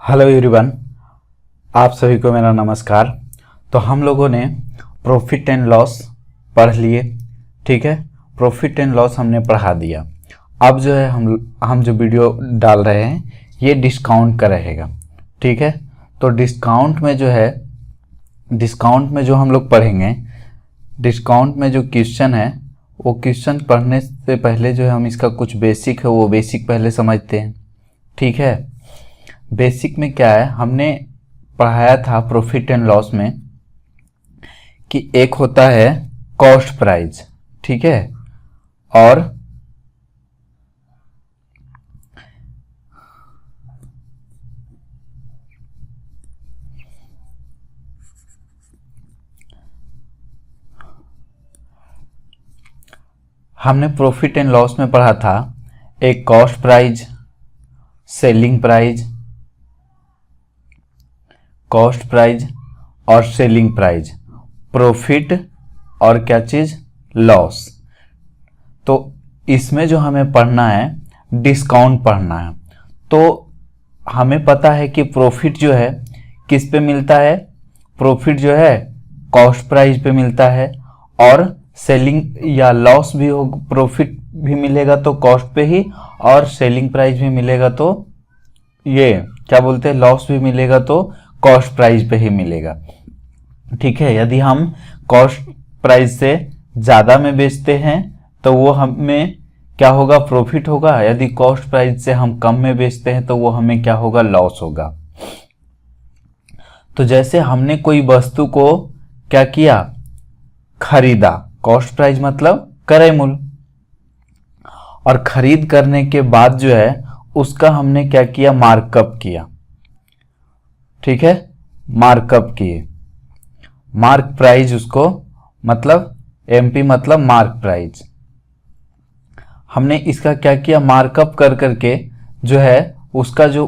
Hello everyone, आप सभी को मेरा नमस्कार। तो हम लोगों ने प्रॉफिट एंड लॉस पढ़ लिए, ठीक है। प्रॉफिट एंड लॉस हमने पढ़ा दिया। अब जो है हम जो वीडियो डाल रहे हैं ये डिस्काउंट का रहेगा, ठीक है। तो डिस्काउंट में जो हम लोग पढ़ेंगे, डिस्काउंट में जो क्वेश्चन है वो क्वेश्चन पढ़ने से पहले जो है हम इसका कुछ बेसिक है वो बेसिक पहले समझते हैं, ठीक है। बेसिक में क्या है, हमने पढ़ाया था प्रॉफिट एंड लॉस में कि एक होता है कॉस्ट प्राइस, ठीक है, और हमने प्रॉफिट एंड लॉस में पढ़ा था एक cost price, selling price, cost price और सेलिंग प्राइस, प्रॉफिट और क्या चीज, लॉस। तो इसमें जो हमें पढ़ना है डिस्काउंट पढ़ना है। तो हमें पता है कि प्रॉफिट जो है किस पे मिलता है, प्रॉफिट जो है कॉस्ट प्राइस पे मिलता है, और सेलिंग या लॉस भी हो, प्रॉफिट भी मिलेगा तो कॉस्ट पे ही, और सेलिंग प्राइस भी मिलेगा तो ये क्या बोलते हैं, लॉस भी मिलेगा तो कॉस्ट प्राइस पे ही मिलेगा, ठीक है। यदि हम कॉस्ट प्राइस से ज़्यादा में बेचते हैं तो वो हमें क्या होगा, प्रॉफिट होगा। यदि कॉस्ट प्राइस से हम कम में बेचते हैं तो वो हमें क्या होगा, लॉस होगा। तो जैसे हमने कोई वस्तु को क्या किया, खरीदा, कॉस्ट प्राइस मतलब क्रय मूल्य, और खरीद करने के बाद जो है उसका हमने क्या किया, मार्कअप किया, ठीक है, मार्कअप किए, मार्क प्राइस उसको, मतलब एमपी मतलब मार्क प्राइस। हमने इसका क्या किया, मार्कअप कर करके जो है उसका जो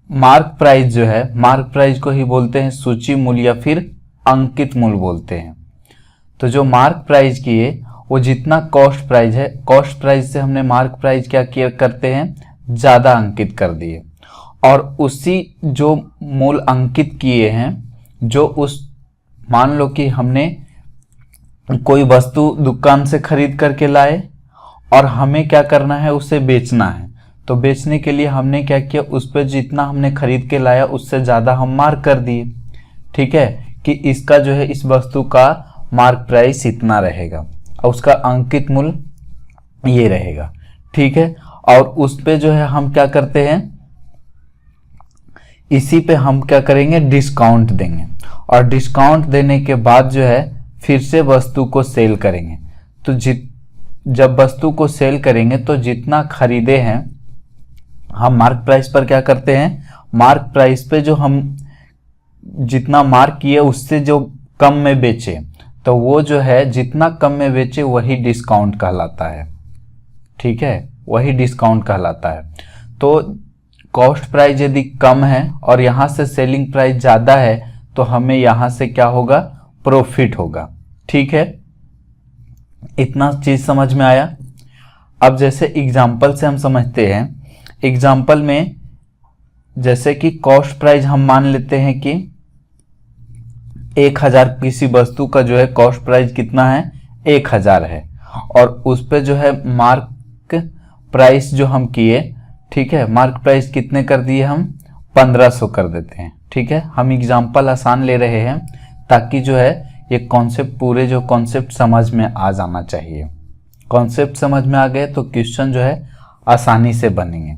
मार्क प्राइस जो है, मार्क प्राइस को ही बोलते हैं सूची मूल्य या फिर अंकित मूल्य बोलते हैं। तो जो मार्क प्राइस किए वो जितना कॉस्ट प्राइस है, कॉस्ट प्राइस से हमने मार्क प्राइस क्या किया करते हैं, ज़्यादा अंकित कर दिए, और उसी जो मूल अंकित किए हैं, जो उस, मान लो कि हमने कोई वस्तु दुकान से खरीद करके लाए और हमें क्या करना है, उसे बेचना है। तो बेचने के लिए हमने क्या किया, उस पर जितना हमने खरीद के लाया उससे ज़्यादा हम मार्क कर दिए, ठीक है, कि इसका जो है इस वस्तु का मार्क प्राइस इतना रहेगा और उसका अंकित मूल्य ये रहेगा, ठीक है। और उस पे जो है हम क्या करते हैं, इसी पे हम क्या करेंगे, डिस्काउंट देंगे, और डिस्काउंट देने के बाद जो है फिर से वस्तु को सेल करेंगे। तो जब वस्तु को सेल करेंगे तो जितना खरीदे हैं हम मार्क प्राइस पर क्या करते हैं, मार्क प्राइस पे जो हम जितना मार्क किए उससे जो कम में बेचे, तो वो जो है जितना कम में बेचे वही डिस्काउंट कहलाता है, ठीक है, वही डिस्काउंट कहलाता है। तो कॉस्ट प्राइस यदि कम है और यहाँ से सेलिंग प्राइस ज़्यादा है तो हमें यहाँ से क्या होगा, प्रॉफिट होगा, ठीक है। इतना चीज़ समझ में आया। अब जैसे एग्जाम्पल से हम समझते हैं, एग्जाम्पल में जैसे कि कॉस्ट प्राइस हम मान लेते हैं कि 1000, किसी वस्तु का जो है कॉस्ट प्राइस कितना है, 1000 है, और उस पे जो है मार्क प्राइस जो हम किए, ठीक है, मार्क प्राइस कितने कर दिए हम, 1500 कर देते हैं, ठीक है। हम एग्जाम्पल आसान ले रहे हैं ताकि जो है ये कॉन्सेप्ट, पूरे जो कॉन्सेप्ट समझ में आ जाना चाहिए। कॉन्सेप्ट समझ में आ गए तो क्वेश्चन जो है आसानी से बनेंगे।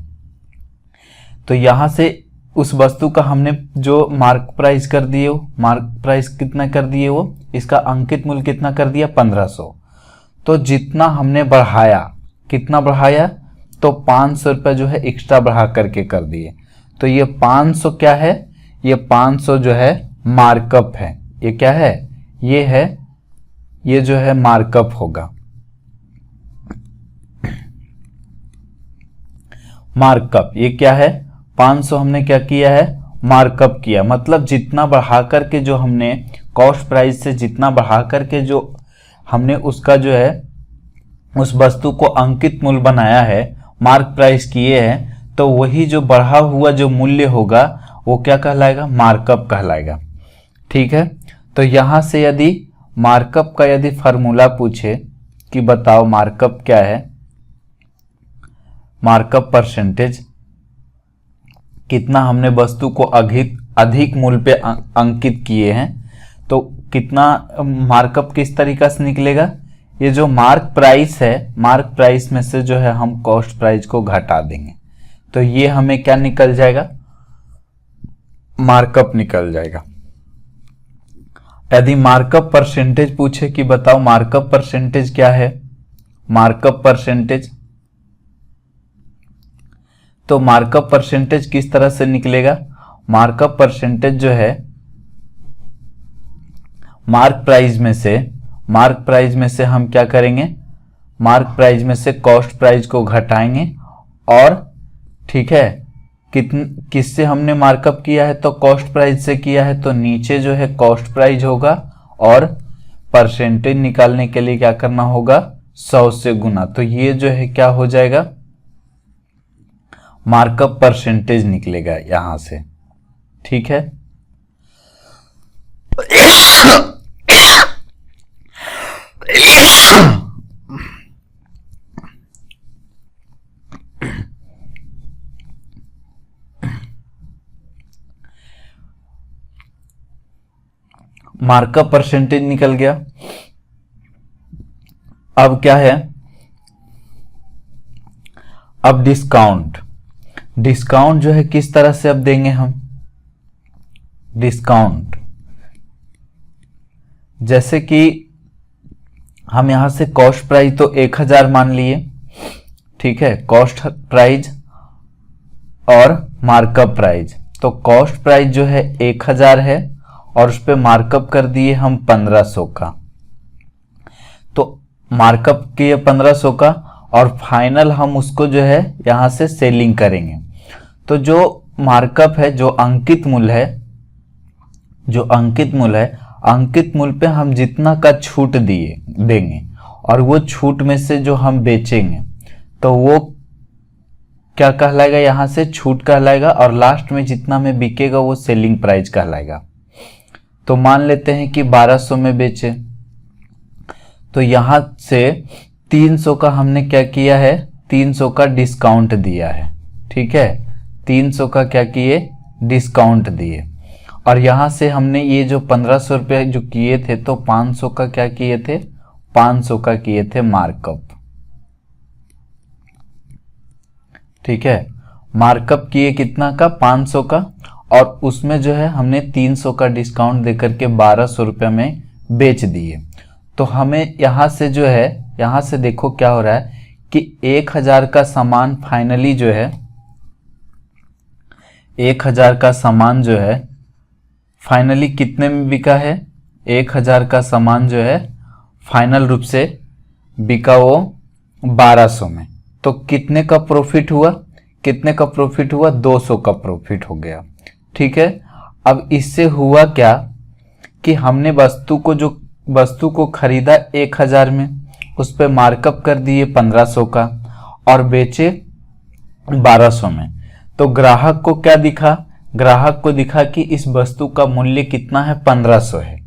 तो यहाँ से उस वस्तु का हमने जो मार्क प्राइस कर दिए, मार्क प्राइस कितना कर दिए, वो इसका अंकित मूल्य कितना कर दिया, 1500। तो जितना हमने बढ़ाया, कितना बढ़ाया, तो 500 रुपये जो है एक्स्ट्रा बढ़ा करके कर दिए। तो ये 500 क्या है, ये 500 जो है मार्कअप है। ये क्या है, ये है, ये जो है मार्कअप होगा, मार्कअप। ये क्या है, 500 हमने क्या किया है, मार्कअप किया, मतलब जितना बढ़ा करके जो हमने कॉस्ट प्राइस से जितना बढ़ा करके जो हमने उसका जो है उस वस्तु को अंकित मूल्य बनाया है, मार्क प्राइस किए हैं, तो वही जो बढ़ा हुआ जो मूल्य होगा वो क्या कहलाएगा, मार्कअप कहलाएगा। ठीक है, तो यहां से यदि मार्कअप का यदि फार्मूला पूछे कि बताओ मार्कअप क्या है, मार्कअप परसेंटेज, कितना हमने वस्तु को अधिक मूल्य पे अंकित किए हैं, तो कितना मार्कअप किस तरीका से निकलेगा, ये जो मार्क प्राइस है, मार्क प्राइस में से जो है हम कॉस्ट प्राइस को घटा देंगे, तो ये हमें क्या निकल जाएगा, मार्कअप निकल जाएगा। यदि मार्कअप परसेंटेज पूछे कि बताओ मार्कअप परसेंटेज क्या है, मार्कअप परसेंटेज, तो मार्कअप परसेंटेज किस तरह से निकलेगा, मार्कअप परसेंटेज जो है मार्क प्राइस में से हम क्या करेंगे, मार्क प्राइस में से कॉस्ट प्राइस को घटाएंगे, और ठीक है किससे हमने मार्कअप किया है, तो कॉस्ट प्राइस से किया है, तो नीचे जो है कॉस्ट प्राइस होगा, और परसेंटेज निकालने के लिए क्या करना होगा, 100 से गुना, तो ये जो है क्या हो जाएगा, मार्कअप परसेंटेज निकलेगा यहां से। ठीक है, मार्कअप परसेंटेज निकल गया। अब क्या है, अब डिस्काउंट जो है किस तरह से अब देंगे हम, डिस्काउंट, जैसे कि हम यहां से कॉस्ट प्राइस तो 1000 मान लिए, ठीक है, कॉस्ट प्राइस और मार्कअप प्राइस, तो कॉस्ट प्राइस जो है 1000 है और उस पर मार्कअप कर दिए हम 1500 का, तो मार्कअप किए 1500 का, और फाइनल हम उसको जो है यहां से सेलिंग करेंगे, तो जो मार्कअप है, जो अंकित मूल्य है, अंकित मूल्य पे हम जितना का छूट देंगे, और वो छूट में से जो हम बेचेंगे, तो वो क्या कहलाएगा, यहां से छूट कहलाएगा, और लास्ट में जितना में बिकेगा वो सेलिंग प्राइस कहलाएगा। तो मान लेते हैं कि 1200 में बेचे, तो यहां से 300 का हमने क्या किया है, 300 का डिस्काउंट दिया है। ठीक है, 300 का क्या किए, डिस्काउंट दिए, और यहां से हमने ये जो 1500 रुपये जो किए थे, तो 500 का क्या किए थे, 500 का किए थे मार्कअप। ठीक है, मार्कअप किए कितना का, 500 का, और उसमें जो है हमने 300 का डिस्काउंट देकर के 1200 रुपये में बेच दिए। तो हमें यहां से जो है, यहां से देखो क्या हो रहा है कि 1000 का सामान फाइनली जो है, 1000 का सामान जो है फाइनली कितने में बिका है, 1000 का सामान जो है फाइनल रूप से बिका वो 1200 में, तो कितने का प्रॉफिट हुआ, 200 का प्रॉफिट हो गया। ठीक है, अब इससे हुआ क्या कि हमने वस्तु को खरीदा 1000 में, उस पर मार्कअप कर दिए 1500 का, और बेचे 1200 में, तो ग्राहक को क्या दिखा, ग्राहक को दिखा कि इस वस्तु का मूल्य कितना है, 1500 है,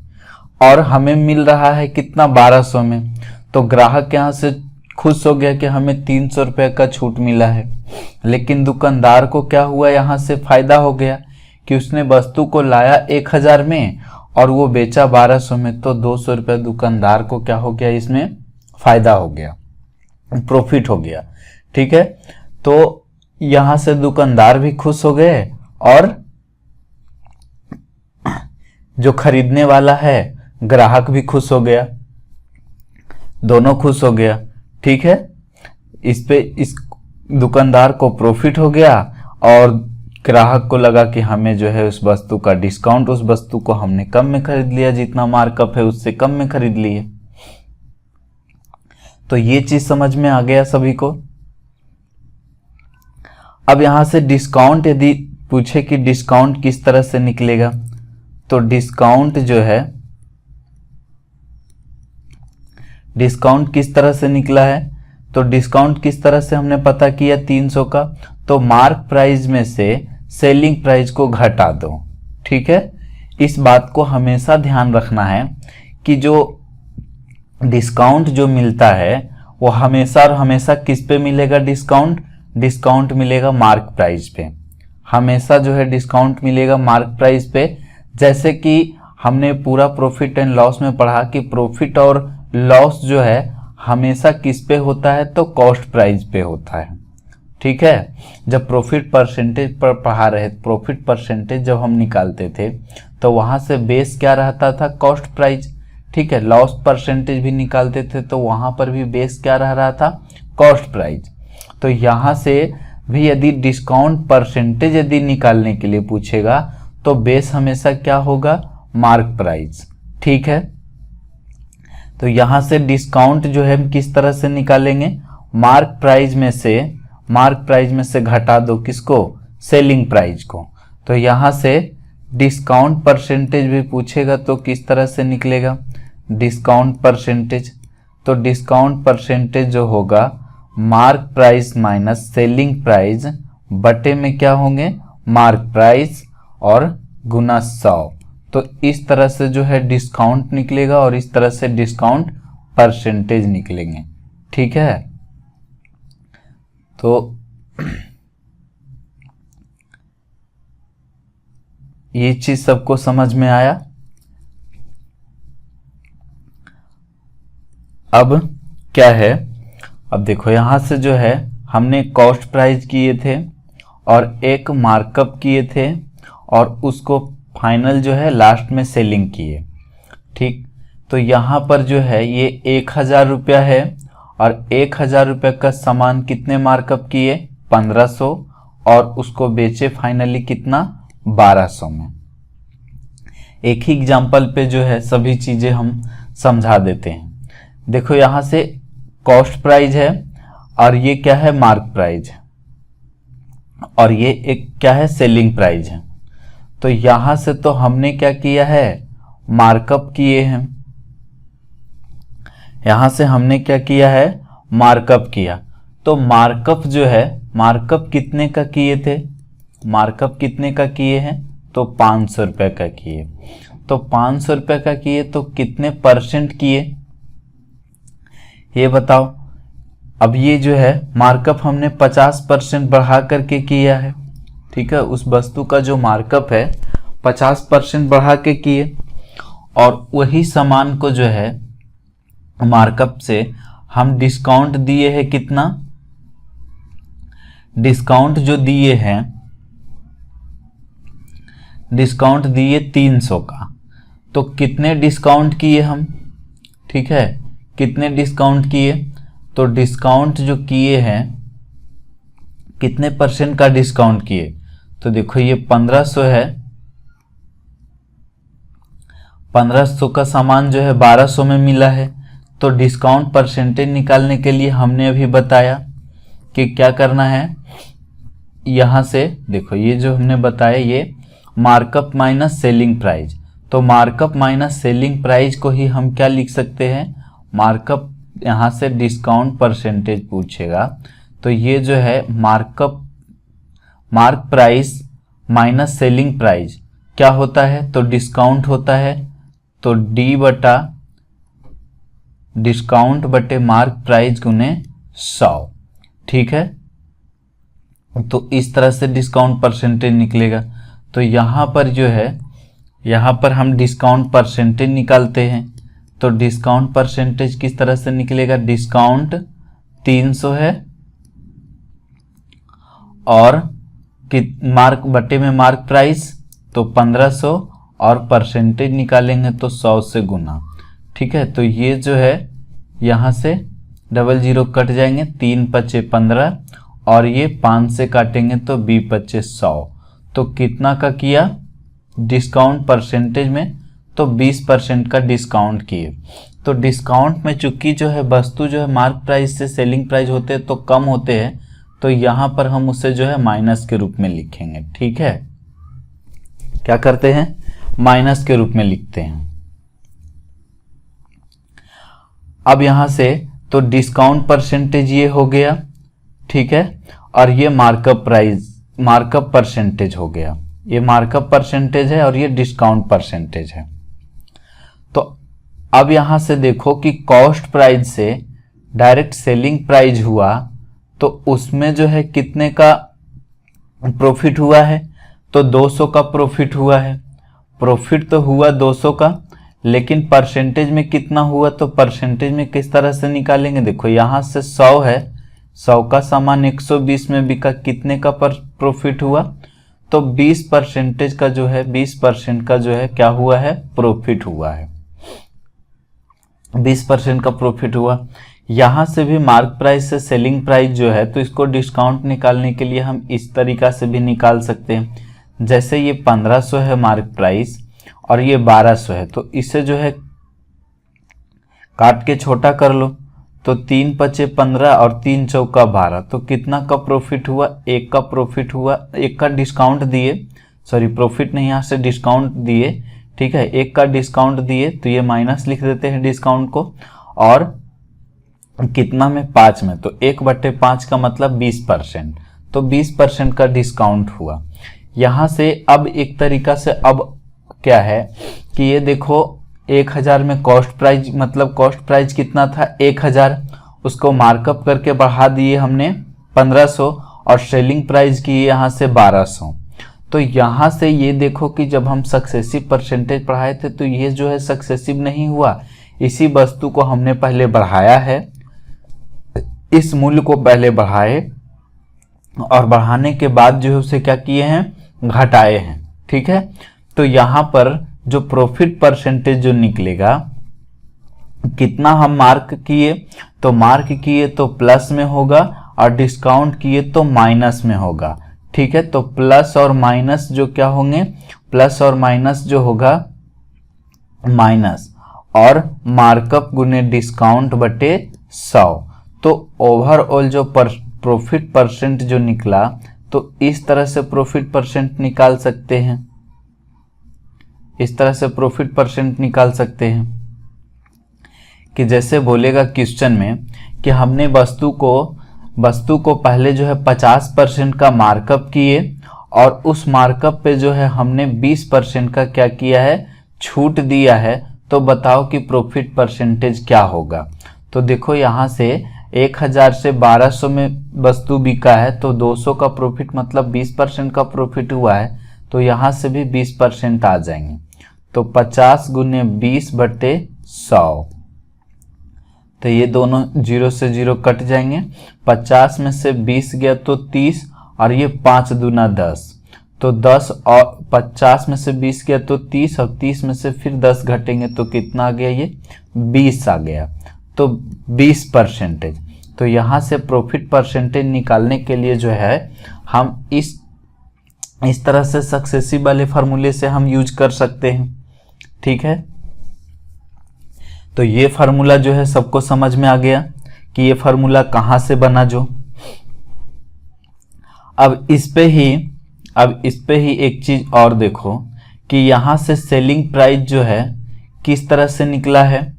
और हमें मिल रहा है कितना, 1200 में, तो ग्राहक यहाँ से खुश हो गया कि हमें 300 रुपये का छूट मिला है। लेकिन दुकानदार को क्या हुआ, यहाँ से फायदा हो गया कि उसने वस्तु को लाया 1000 में और वो बेचा 1200 में, तो 200 रुपये दुकानदार को क्या हो गया, इसमें फायदा हो गया, प्रॉफिट हो गया। ठीक है, तो यहां से दुकानदार भी खुश हो गए और जो खरीदने वाला है ग्राहक भी खुश हो गया, दोनों खुश हो गया। ठीक है, इस दुकानदार को प्रॉफिट हो गया और ग्राहक को लगा कि हमें जो है उस वस्तु का डिस्काउंट, उस वस्तु को हमने कम में खरीद लिया, जितना मार्कअप है उससे कम में खरीद लिए। तो ये चीज समझ में आ गया सभी को। अब यहां से डिस्काउंट यदि पूछे कि डिस्काउंट किस तरह से निकलेगा, तो डिस्काउंट जो है, डिस्काउंट किस तरह से निकला है, तो डिस्काउंट किस तरह से हमने पता किया 300 का, तो मार्क प्राइस में से सेलिंग प्राइस को घटा दो। ठीक है, इस बात को हमेशा ध्यान रखना है कि जो डिस्काउंट जो मिलता है वो हमेशा और हमेशा किस पे मिलेगा डिस्काउंट मिलेगा मार्क प्राइस पे। हमेशा जो है डिस्काउंट मिलेगा मार्क प्राइस पे। जैसे कि हमने पूरा प्रॉफिट एंड लॉस में पढ़ा कि प्रॉफिट और लॉस जो है हमेशा किस पे होता है, तो कॉस्ट प्राइस पे होता है। ठीक है, जब प्रॉफिट परसेंटेज पर पढ़ा रहे, प्रॉफिट परसेंटेज जब हम निकालते थे तो वहां से बेस क्या रहता था, कॉस्ट प्राइस। ठीक है, लॉस परसेंटेज भी निकालते थे तो वहां पर भी बेस क्या रह रहा था, कॉस्ट प्राइस। तो यहाँ से भी यदि डिस्काउंट परसेंटेज यदि निकालने के लिए पूछेगा तो बेस हमेशा क्या होगा, मार्क प्राइस। ठीक है, तो यहाँ से डिस्काउंट जो है हम किस तरह से निकालेंगे, मार्क प्राइस में से घटा दो किसको, सेलिंग प्राइस को। तो यहाँ से डिस्काउंट परसेंटेज भी पूछेगा तो किस तरह से निकलेगा, डिस्काउंट परसेंटेज। तो डिस्काउंट परसेंटेज जो होगा mark price minus selling price बटे में क्या होंगे, मार्क प्राइस और गुना 100। तो इस तरह से जो है डिस्काउंट निकलेगा और इस तरह से डिस्काउंट परसेंटेज निकलेंगे। ठीक है, तो ये चीज सबको समझ में आया। अब क्या है, अब देखो यहां से जो है हमने कॉस्ट प्राइस किए थे और एक मार्कअप किए थे और उसको फाइनल जो है लास्ट में सेलिंग किए। ठीक, तो यहाँ पर जो है ये 1000 रुपया है और 1000 रुपये का सामान कितने मार्कअप किए, 1500, और उसको बेचे फाइनली कितना, 1200 में। एक ही एग्जाम्पल पे जो है सभी चीजें हम समझा देते हैं। देखो यहाँ से कॉस्ट प्राइस है और ये क्या है, मार्क प्राइस है, और ये एक क्या है, सेलिंग प्राइस है। तो यहां से तो हमने क्या किया है, मार्कअप किए हैं। यहां से हमने क्या किया है, मार्कअप किया। तो मार्कअप जो है, मार्कअप कितने का किए थे, मार्कअप कितने का किए हैं, तो 500 रुपये का किए। तो 500 रुपये का किए तो कितने परसेंट किए, ये बताओ। अब ये जो है मार्कअप हमने 50% बढ़ा करके किया है। ठीक है, उस वस्तु का जो मार्कअप है 50% बढ़ा के किए, और वही सामान को जो है मार्कअप से हम डिस्काउंट दिए हैं कितना, डिस्काउंट जो दिए हैं, डिस्काउंट दिए 300 का। तो कितने डिस्काउंट किए हम, ठीक है, कितने डिस्काउंट किए, तो डिस्काउंट जो किए हैं कितने परसेंट का डिस्काउंट किए, तो देखो ये 1500 है, 1500 का सामान जो है 1200 में मिला है। तो डिस्काउंट परसेंटेज निकालने के लिए हमने अभी बताया कि क्या करना है, यहां से देखो ये जो हमने बताया ये मार्कअप माइनस सेलिंग प्राइस। तो मार्कअप माइनस सेलिंग प्राइस को ही हम क्या लिख सकते हैं, मार्कअप, यहां से डिस्काउंट परसेंटेज पूछेगा तो ये जो है markup, mark price minus selling price क्या होता है, तो डिस्काउंट होता है। तो डी बटा डिस्काउंट बटे मार्क प्राइस गुने 100। ठीक है, तो इस तरह से डिस्काउंट परसेंटेज निकलेगा। तो यहां पर जो है, यहां पर हम डिस्काउंट परसेंटेज निकालते हैं। तो डिस्काउंट परसेंटेज किस तरह से निकलेगा, डिस्काउंट 300 है और मार्क बटे में मार्क प्राइस तो 1500, और परसेंटेज निकालेंगे तो 100 से गुना। ठीक है, तो ये जो है यहाँ से 00 कट जाएंगे, 3 पचे 15 और ये 5 से काटेंगे तो 20 पचे 100। तो कितना का किया डिस्काउंट परसेंटेज में, तो 20% का डिस्काउंट किए। तो डिस्काउंट में चूंकि जो है वस्तु जो है मार्क प्राइस से सेलिंग प्राइस होते हैं तो कम होते हैं, तो यहाँ पर हम उसे जो है माइनस के रूप में लिखेंगे। ठीक है, क्या करते हैं, माइनस के रूप में लिखते हैं। अब यहां से तो डिस्काउंट परसेंटेज ये हो गया, ठीक है, और ये मार्कअप प्राइस मार्कअप परसेंटेज हो गया, ये मार्कअप परसेंटेज है और ये डिस्काउंट परसेंटेज है। तो अब यहां से देखो कि कॉस्ट प्राइस से डायरेक्ट सेलिंग प्राइस हुआ तो उसमें जो है कितने का प्रॉफिट हुआ है, तो 200 का प्रॉफिट हुआ है। प्रॉफिट तो हुआ 200 का, लेकिन परसेंटेज में कितना हुआ, तो परसेंटेज में किस तरह से निकालेंगे, देखो यहां से 100 है, 100 का सामान 120 में बिका, कितने का प्रॉफिट हुआ, तो 20% का जो है 20% का जो है क्या हुआ है, प्रॉफिट हुआ है, 20% का प्रॉफिट हुआ। यहां से भी मार्क प्राइस से सेलिंग प्राइस जो है, तो इसको डिस्काउंट निकालने के लिए हम इस तरीका से भी निकाल सकते हैं। जैसे ये 1500 है मार्क प्राइस और ये 1200 है, तो इसे जो है काट के छोटा कर लो, तो 3 पचे 15 और 3 चौका 12, तो कितना का प्रॉफिट हुआ, 1 का प्रॉफिट हुआ, 1 का डिस्काउंट दिए, सॉरी प्रॉफिट नहीं, यहाँ से डिस्काउंट दिए, ठीक है, 1 का डिस्काउंट दिए, तो ये माइनस लिख देते हैं डिस्काउंट को, और कितना में 5 में, तो 1/5 का मतलब 20%, तो 20% का डिस्काउंट हुआ। यहां से अब एक तरीका से अब क्या है कि ये देखो 1000 में कॉस्ट प्राइस, मतलब कॉस्ट प्राइस कितना था 1000, उसको मार्कअप करके बढ़ा दिए हमने 1500 और सेलिंग प्राइस की यहाँ से 1200। तो यहाँ से ये देखो कि जब हम सक्सेसिव परसेंटेज पढ़ाए थे तो ये जो है सक्सेसिव नहीं हुआ, इसी वस्तु को हमने पहले बढ़ाया है, इस मूल्य को पहले बढ़ाए और बढ़ाने के बाद जो है उसे क्या किए हैं, घटाए हैं, ठीक है। तो यहाँ पर जो प्रॉफिट परसेंटेज जो निकलेगा, कितना हम मार्क किए, तो मार्क किए तो प्लस में होगा और डिस्काउंट किए तो माइनस में होगा, ठीक है। तो प्लस और माइनस जो क्या होंगे, प्लस और माइनस जो होगा माइनस, और मार्कअप गुने डिस्काउंट बटे 100, तो ओवरऑल जो प्रॉफिट परसेंट जो निकला, तो इस तरह से प्रॉफिट परसेंट निकाल सकते हैं, इस तरह से प्रॉफिट परसेंट निकाल सकते हैं कि जैसे बोलेगा क्वेश्चन में कि हमने वस्तु को पहले जो है 50% का मार्कअप किए और उस मार्कअप पे जो है हमने 20% का क्या किया है, छूट दिया है, तो बताओ कि प्रॉफिट परसेंटेज क्या होगा। तो देखो यहाँ से 1000 से 1200 में वस्तु बिका है, तो 200 का प्रॉफिट मतलब 20% का प्रॉफिट हुआ है, तो यहाँ से भी 20% आ जाएंगे, तो 50 गुने 20/100, तो ये दोनों 0 से 0 कट जाएंगे, 50 में से 20 गया तो 30 और ये 5 दूना 10, तो 10 और 50 में से 20 गया तो 30 और 30 में से फिर 10 घटेंगे तो कितना आ गया, ये 20 आ गया, तो 20%। तो यहाँ से प्रॉफिट परसेंटेज निकालने के लिए जो है हम इस तरह से सक्सेसिव वाले फार्मूले से हम यूज कर सकते हैं, ठीक है। तो ये फार्मूला जो है सबको समझ में आ गया कि ये फार्मूला कहाँ से बना जो। अब इस पे ही एक चीज और देखो कि यहाँ से सेलिंग प्राइस जो है किस तरह से निकला है।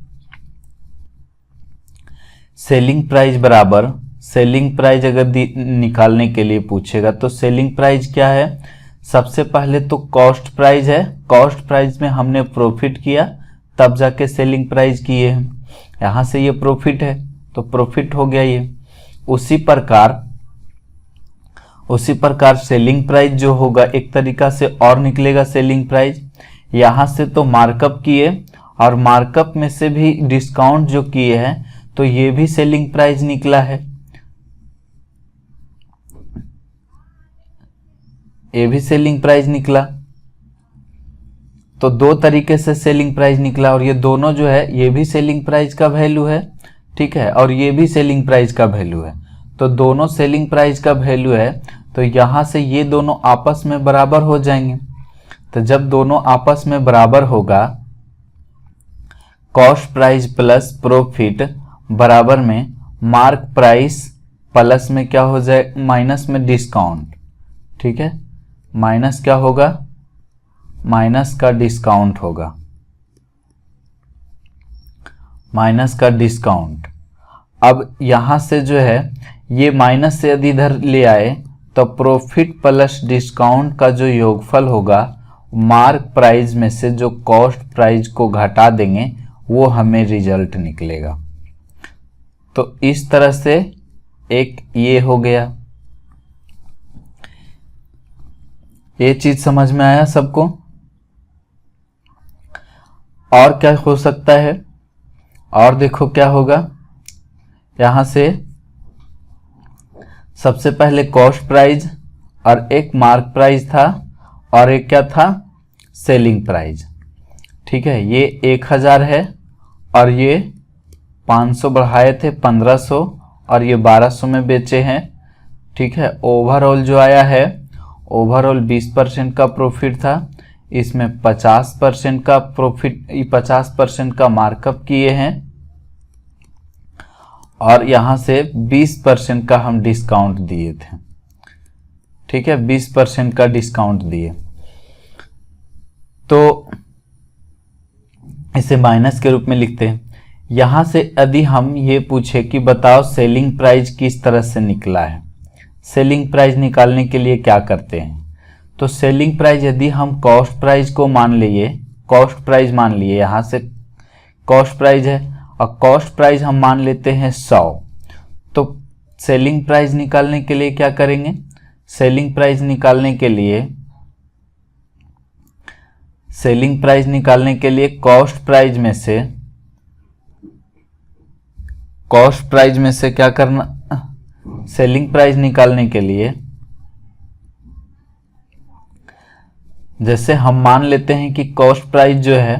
सेलिंग प्राइस बराबर, सेलिंग प्राइस अगर निकालने के लिए पूछेगा तो सेलिंग प्राइस क्या है, सबसे पहले तो कॉस्ट प्राइस है, कॉस्ट प्राइस में हमने प्रॉफिट किया तब जाके सेलिंग प्राइस किए हैं, यहाँ से ये प्रॉफिट है तो प्रॉफिट हो गया ये। उसी प्रकार सेलिंग प्राइस जो होगा एक तरीका से और निकलेगा सेलिंग प्राइस, यहाँ से तो मार्कअप किए और मार्कअप में से भी डिस्काउंट जो किए हैं तो ये भी सेलिंग प्राइस निकला है, ये भी सेलिंग प्राइस निकला। तो दो तरीके से सेलिंग प्राइस निकला और ये दोनों जो है ये भी सेलिंग प्राइस का वैल्यू है, ठीक है, और ये भी सेलिंग प्राइस का वैल्यू है, तो दोनों सेलिंग प्राइस का वैल्यू है, तो यहाँ से ये दोनों आपस में बराबर हो जाएंगे। तो जब दोनों आपस में बराबर होगा, कॉस्ट प्राइस प्लस प्रॉफिट बराबर में मार्क प्राइस प्लस में क्या हो जाए, माइनस में डिस्काउंट, ठीक है, माइनस क्या होगा, माइनस का डिस्काउंट होगा, माइनस का डिस्काउंट। अब यहां से जो है ये माइनस से यदि इधर ले आए तो प्रॉफिट प्लस डिस्काउंट का जो योगफल होगा मार्क प्राइस में से जो कॉस्ट प्राइस को घटा देंगे वो हमें रिजल्ट निकलेगा। तो इस तरह से एक ये हो गया। ये चीज समझ में आया सबको? और क्या हो सकता है? और देखो क्या होगा, यहां से सबसे पहले कॉस्ट प्राइस और एक मार्क प्राइस था और एक क्या था, सेलिंग प्राइस। ठीक है, ये 1000 है और ये 500 बढ़ाए थे 1500 और ये 1200 में बेचे हैं। ठीक है, ओवरऑल जो आया है, ओवरऑल 20% का प्रॉफिट था, इसमें 50% का प्रॉफिट, 50% का मार्कअप किए हैं और यहां से 20% का हम डिस्काउंट दिए थे। ठीक है, 20% का डिस्काउंट दिए। तो इसे माइनस के रूप में लिखते हैं। यहां से यदि हम ये पूछे कि बताओ सेलिंग प्राइस किस तरह से निकला है, सेलिंग प्राइस निकालने के लिए क्या करते हैं? तो सेलिंग प्राइस यदि हम कॉस्ट प्राइस को मान लिए, कॉस्ट प्राइस मान लिए, यहां से कॉस्ट प्राइस है और कॉस्ट प्राइस हम मान लेते हैं 100, तो सेलिंग प्राइस निकालने के लिए क्या करेंगे? सेलिंग प्राइस निकालने के लिए, सेलिंग प्राइस निकालने के लिए कॉस्ट प्राइस में से, कॉस्ट प्राइस में से क्या करना, सेलिंग प्राइस निकालने के लिए जैसे हम मान लेते हैं कि कॉस्ट प्राइस जो है,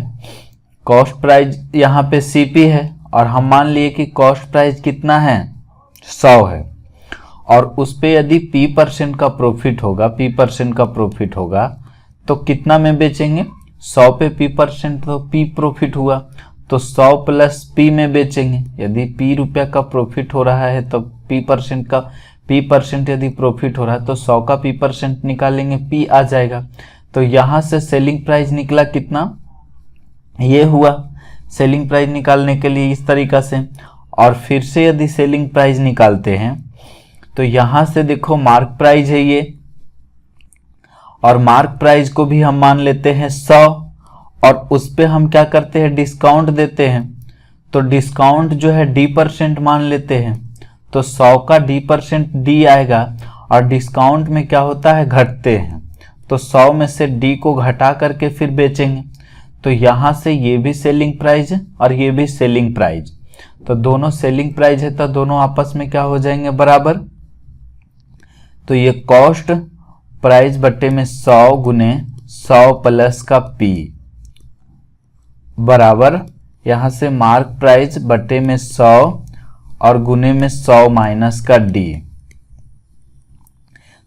कॉस्ट प्राइस यहाँ पे सीपी है और हम मान लिए कि कॉस्ट प्राइस कितना है, 100 है और उस पे यदि P% का प्रॉफिट होगा, P% का प्रॉफिट होगा तो कितना में बेचेंगे? 100 पे P% तो P प्रॉफिट हुआ तो 100 प्लस P में बेचेंगे। यदि P रुपया का प्रॉफिट हो रहा है तो P% यदि प्रॉफिट हो रहा है तो 100 का P% निकालेंगे, P आ जाएगा। तो यहां से सेलिंग प्राइस निकला कितना, ये हुआ सेलिंग प्राइस निकालने के लिए इस तरीका से। और फिर से यदि सेलिंग प्राइस निकालते हैं तो यहां से देखो मार्क प्राइस है ये, और मार्क प्राइस को भी हम मान लेते हैं 100 और उस पे हम क्या करते हैं, डिस्काउंट देते हैं। तो डिस्काउंट जो है D% मान लेते हैं, तो 100 का D% D आएगा और डिस्काउंट में क्या होता है, घटते हैं, तो 100 में से D को घटा करके फिर बेचेंगे। तो यहां से ये भी सेलिंग प्राइस है और ये भी सेलिंग प्राइस, तो दोनों सेलिंग प्राइस है तो दोनों आपस में क्या हो जाएंगे, बराबर। तो ये कॉस्ट प्राइस बटे में 100 गुने 100 प्लस का P बराबर यहां से मार्क प्राइस बटे में 100 और गुने में 100 माइनस का D।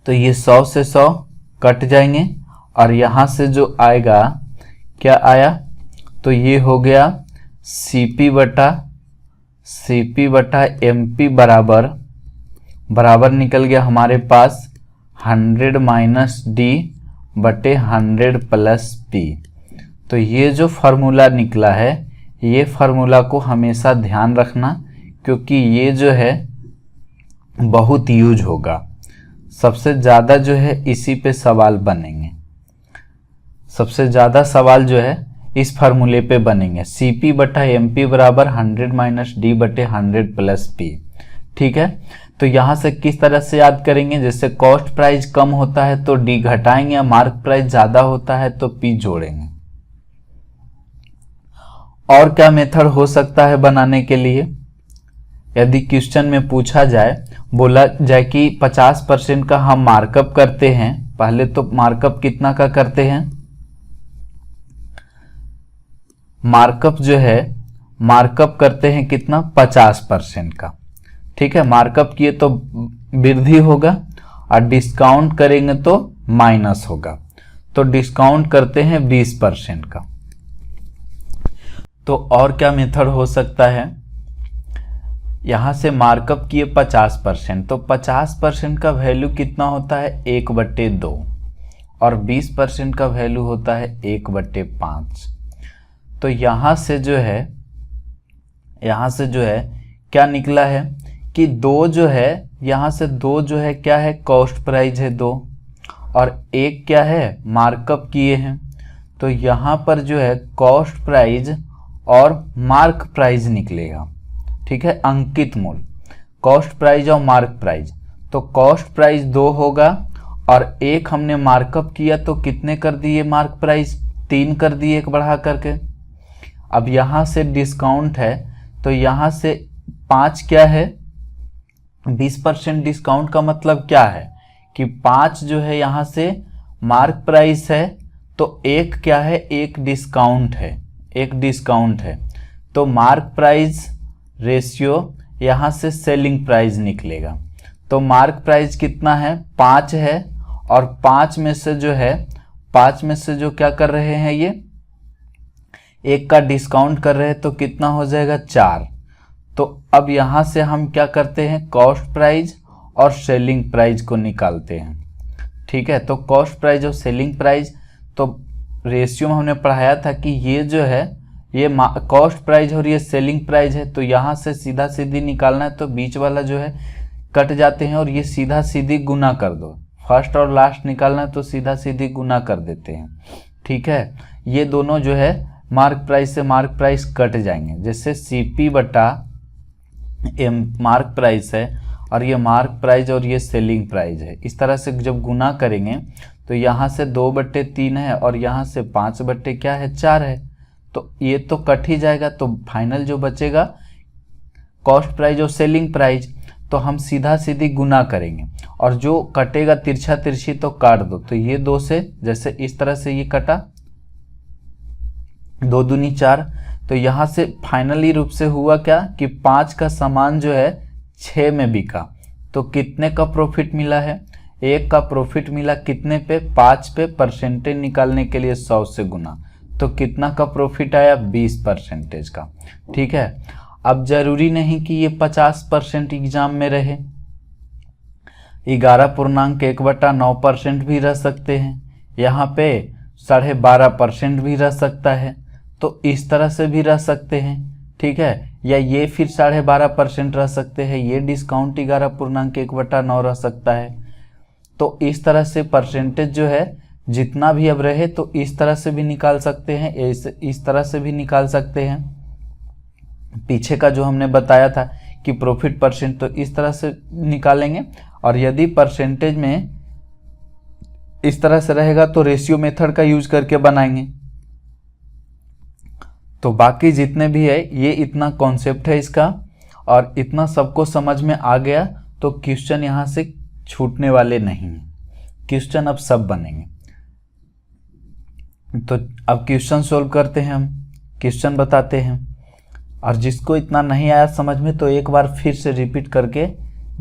तो ये 100 से 100 कट जाएंगे और यहां से जो आएगा, क्या आया, तो ये हो गया CP बटा MP बराबर निकल गया हमारे पास 100 माइनस D बटे 100 प्लस P। तो ये जो फार्मूला निकला है, ये फार्मूला को हमेशा ध्यान रखना क्योंकि ये जो है बहुत यूज होगा। सबसे ज़्यादा जो है इसी पे सवाल बनेंगे, सबसे ज़्यादा सवाल जो है इस फार्मूले पे बनेंगे। CP बटा MP बराबर 100 माइनस D बटे 100 प्लस P। ठीक है, तो यहाँ से किस तरह से याद करेंगे, जैसे कॉस्ट प्राइस कम होता है तो D घटाएंगे, मार्क प्राइस ज़्यादा होता है तो P जोड़ेंगे। और क्या मेथड हो सकता है बनाने के लिए? यदि क्वेश्चन में पूछा जाए, बोला जाए कि 50% का हम मार्कअप करते हैं, पहले तो मार्कअप कितना का करते हैं, मार्कअप जो है मार्कअप करते हैं कितना, 50% का। ठीक है, मार्कअप किए तो वृद्धि होगा और डिस्काउंट करेंगे तो माइनस होगा, तो डिस्काउंट करते हैं 20% का। तो और क्या मेथड हो सकता है, यहां से मार्कअप किए 50%, तो 50% का वैल्यू कितना होता है, 1/2 और 20% का वैल्यू होता है 1/5। तो यहां से जो है क्या निकला है कि दो जो है यहाँ से दो जो है क्या है, कॉस्ट प्राइस है दो, और एक क्या है, मार्कअप किए हैं। तो यहाँ पर जो है कॉस्ट प्राइस और मार्क प्राइस निकलेगा। ठीक है, अंकित मूल्य, कॉस्ट प्राइस और मार्क प्राइस। तो कॉस्ट प्राइस 2 होगा और एक हमने मार्कअप किया तो कितने कर दिए मार्क प्राइस, 3 कर दिए एक बढ़ा करके। अब यहाँ से डिस्काउंट है तो यहाँ से 5 क्या है, 20% डिस्काउंट का मतलब क्या है कि 5 जो है यहाँ से मार्क प्राइस है, तो एक क्या है, एक डिस्काउंट है, एक डिस्काउंट है। तो मार्क प्राइस रेशियो यहाँ से सेलिंग प्राइस निकलेगा। तो मार्क प्राइस कितना है, 5 है, और 5 में से जो है, 5 में से जो क्या कर रहे हैं, ये एक का डिस्काउंट कर रहे हैं तो कितना हो जाएगा, 4। तो अब यहाँ से हम क्या करते हैं, कॉस्ट प्राइस और सेलिंग प्राइस को निकालते हैं। ठीक है, तो कॉस्ट प्राइस और सेलिंग प्राइस, तो रेशियो में हमने पढ़ाया था कि ये जो है ये कॉस्ट प्राइस और ये सेलिंग प्राइस है, तो यहाँ से सीधा सीधी निकालना है तो बीच वाला जो है कट जाते हैं और ये सीधा सीधी गुना कर दो। फर्स्ट और लास्ट निकालना है तो सीधा सीधी गुना कर देते हैं। ठीक है, ये दोनों जो है मार्क प्राइस से मार्क प्राइस कट जाएंगे। जैसे CP बटा M मार्क प्राइस है और ये मार्क प्राइस और ये सेलिंग प्राइस है। इस तरह से जब गुना करेंगे तो यहाँ से 2/3 है और यहाँ से 5 क्या है, 4 है। तो ये तो कट ही जाएगा, तो फाइनल जो बचेगा कॉस्ट प्राइस और सेलिंग प्राइस। तो हम सीधा सीधी गुना करेंगे और जो कटेगा तिरछा तिरछी तो काट दो। तो ये 2 से, जैसे इस तरह से ये कटा, 2 दूनी 4। तो यहाँ से फाइनली रूप से हुआ क्या कि 5 का सामान जो है 6 में बिका, तो कितने का प्रॉफिट मिला है, 1 का प्रॉफिट मिला कितने पे, 5 पे। परसेंटेज निकालने के लिए 100 से गुना, तो कितना का प्रॉफिट आया, 20% का। ठीक है, अब जरूरी नहीं कि ये 50% एग्जाम में रहे, 11.1/9% भी रह सकते हैं, यहाँ पे 12.5% भी रह सकता है, तो इस तरह से भी रह सकते हैं। ठीक है, या ये फिर 12.5% रह सकते हैं, ये डिस्काउंट 11.1/9 रह सकता है। तो इस तरह से परसेंटेज जो है जितना भी अब रहे तो इस तरह से भी निकाल सकते हैं, इस तरह से भी निकाल सकते हैं। पीछे का जो हमने बताया था कि प्रॉफिट परसेंट, तो इस तरह से निकालेंगे। और यदि परसेंटेज में इस तरह से रहेगा तो रेशियो मेथड का यूज करके बनाएंगे। तो बाकी जितने भी है ये इतना कॉन्सेप्ट है इसका, और इतना सबको समझ में आ गया तो क्वेश्चन यहाँ से छूटने वाले नहीं हैं, क्वेश्चन अब सब बनेंगे। तो अब क्वेश्चन सोल्व करते हैं, हम क्वेश्चन बताते हैं, और जिसको इतना नहीं आया समझ में तो एक बार फिर से रिपीट करके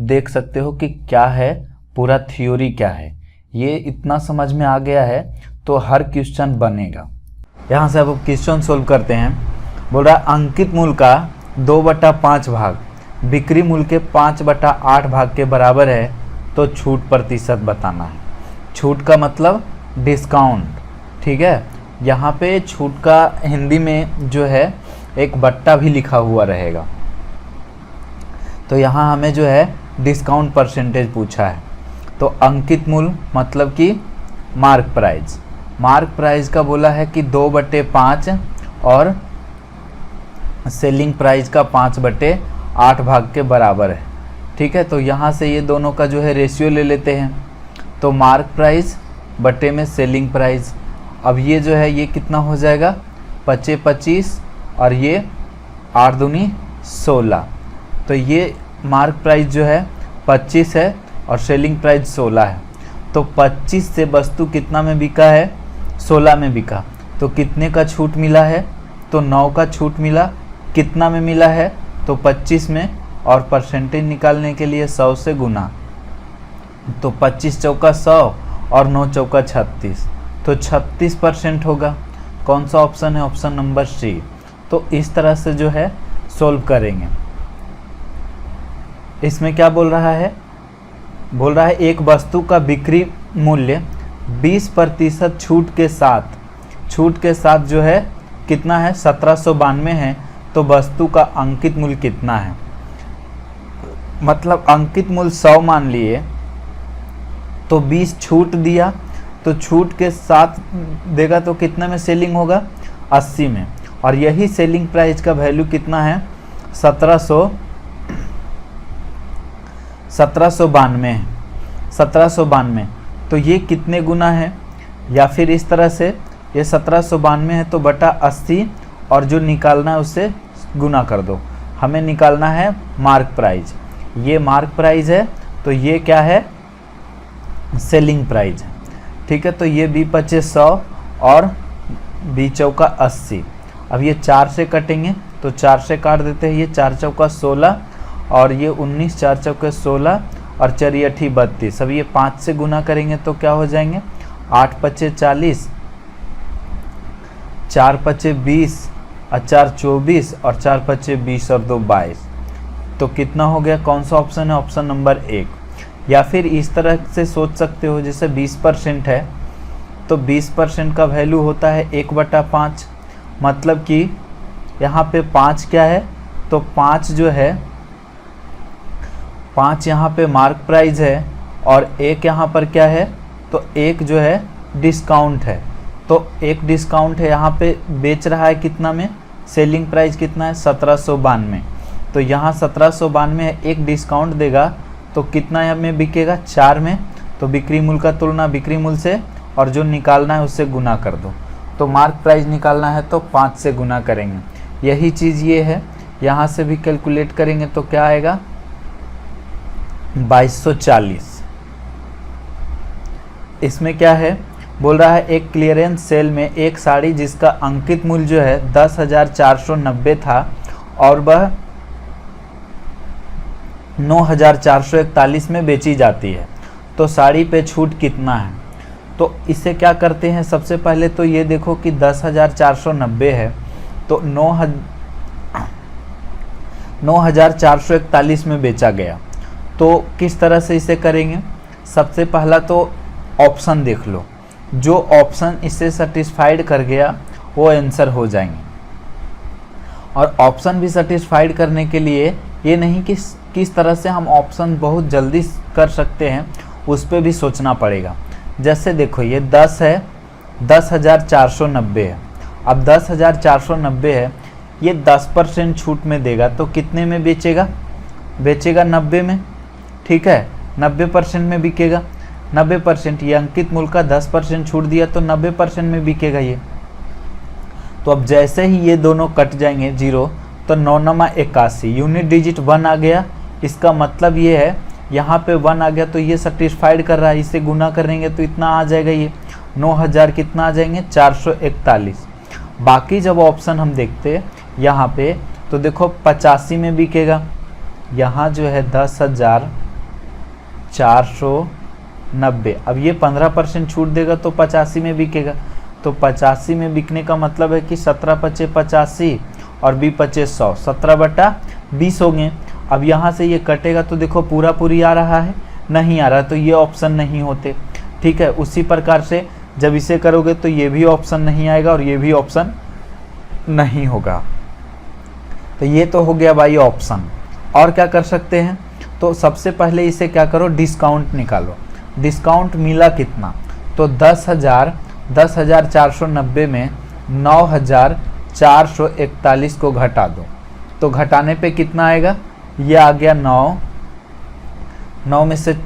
देख सकते हो कि क्या है, पूरा थ्योरी क्या है। ये इतना समझ में आ गया है तो हर क्वेश्चन बनेगा। यहाँ से अब क्वेश्चन सोल्व करते हैं। बोल रहा अंकित मूल्य का 2/5 भाग बिक्री मूल्य के 5/8 भाग के बराबर है, तो छूट प्रतिशत बताना है। छूट का मतलब डिस्काउंट। ठीक है, यहाँ पे छूट का हिंदी में जो है एक बट्टा भी लिखा हुआ रहेगा। तो यहाँ हमें जो है डिस्काउंट परसेंटेज पूछा है। तो अंकित मूल्य मतलब कि मार्क प्राइस, मार्क प्राइस का बोला है कि 2/5 और सेलिंग प्राइस का 5/8 भाग के बराबर है। ठीक है, तो यहाँ से ये दोनों का जो है रेशियो ले लेते हैं। तो मार्क प्राइस बटे में सेलिंग प्राइस, अब ये जो है ये कितना हो जाएगा, 25 और ये 8 दूनी 16। तो ये मार्क प्राइस जो है 25 है और सेलिंग प्राइस 16 है। तो 25 से वस्तु कितना में बिका है, 16 में बिका, तो कितने का छूट मिला है, तो 9 का छूट मिला। कितना में मिला है, तो 25 में, और परसेंटेज निकालने के लिए 100 से गुना। तो 25 चौका 100 और 9 चौका 36, तो 36% होगा। कौन सा ऑप्शन है, ऑप्शन नंबर सी। तो इस तरह से जो है सोल्व करेंगे। इसमें क्या बोल रहा है, बोल रहा है एक वस्तु का बिक्री मूल्य 20% छूट के साथ जो है कितना है, 1792 है, तो वस्तु का अंकित मूल्य कितना है। मतलब अंकित मूल्य 100 मान लिए तो 20 छूट दिया, तो छूट के साथ देगा तो कितना में सेलिंग होगा, 80 में। और यही सेलिंग प्राइस का वैल्यू कितना है, 1792 है, 1792। तो ये कितने गुना है, या फिर इस तरह से ये 1792 है तो बटा 80 और जो निकालना है उससे गुना कर दो। हमें निकालना है मार्क प्राइस, ये मार्क प्राइस है तो ये क्या है, सेलिंग प्राइस है। ठीक है, तो ये B25 100 और B24 80। अब ये 4 से कटेंगे तो 4 से काट देते हैं, ये 4 चौका 16 और ये 19, 4 चौके 16 और 4 8 32। अब ये 5 से गुना करेंगे तो क्या हो जाएंगे, 8 5 40, 4 5 20 और 4 24 और 4 5 20 और 2 22। तो कितना हो गया, कौन सा ऑप्शन है, ऑप्शन नंबर 1। या फिर इस तरह से सोच सकते हो, जैसे 20% है तो 20% का वैल्यू होता है 1/5। मतलब कि यहाँ पे 5 क्या है, तो 5 जो है, 5 यहाँ पे मार्क प्राइस है और 1 यहाँ पर क्या है, तो 1 जो है डिस्काउंट है। तो 1 डिस्काउंट है, यहाँ पे बेच रहा है कितना में, सेलिंग प्राइस कितना है, 1792। तो यहाँ 1792 है, 1 डिस्काउंट देगा तो कितना में बिकेगा, 4 में। तो बिक्री मूल्य का तुलना बिक्री मूल्य से और जो निकालना है उससे गुना कर दो। तो मार्क प्राइस निकालना है तो 5 से गुना करेंगे। यही चीज़ ये है, यहाँ से भी कैलकुलेट करेंगे तो क्या आएगा, 2240। इसमें क्या है, बोल रहा है एक क्लियरेंस सेल में एक साड़ी जिसका अंकित मूल्य जो है 10,490 था और वह 9,441 में बेची जाती है, तो साड़ी पे छूट कितना है। तो इसे क्या करते हैं, सबसे पहले तो ये देखो कि 10,490 है तो 9,441 में बेचा गया। तो किस तरह से इसे करेंगे, सबसे पहला तो ऑप्शन देख लो, जो ऑप्शन इससे सेटिस्फाइड कर गया वो आंसर हो जाएंगे। और ऑप्शन भी सेटिस्फाइड करने के लिए ये नहीं कि किस तरह से हम ऑप्शन बहुत जल्दी कर सकते हैं, उस पर भी सोचना पड़ेगा। जैसे देखो ये 10 है, 10,490 है। अब 10,490 है, ये 10% छूट में देगा तो कितने में बेचेगा, बेचेगा 90 में। ठीक है, 90% में बिकेगा। 90%, ये अंकित मूल्य का 10% छूट दिया तो 90% में बिकेगा ये। तो अब जैसे ही ये दोनों कट जाएंगे 0, तो 9 9 81, यूनिट डिजिट 1 आ गया। इसका मतलब ये है यहाँ पे 1 आ गया तो ये सेटिस्फाइड कर रहा है, इसे गुना करेंगे तो इतना आ जाएगा, ये 9,000 कितना आ जाएंगे, 441। बाकी जब ऑप्शन हम देखते यहाँ पे तो देखो 85 में बिकेगा। यहाँ जो है 10,490, अब ये 15% छूट देगा तो 85 में बिकेगा। तो 85 में बिकने का मतलब है कि 17 5 85 और B25 100, 17/20 होंगे। अब यहाँ से ये कटेगा तो देखो पूरा पूरी आ रहा है, नहीं आ रहा, तो ये ऑप्शन नहीं होते। ठीक है, उसी प्रकार से जब इसे करोगे तो ये भी ऑप्शन नहीं आएगा और ये भी ऑप्शन नहीं होगा। तो ये तो हो गया भाई ऑप्शन। और क्या कर सकते हैं, तो सबसे पहले इसे क्या करो, डिस्काउंट निकालो। डिस्काउंट मिला कितना, तो 10,490 में 9,441 को घटा दो, तो घटाने पे कितना आएगा, ये आ गया 9 में से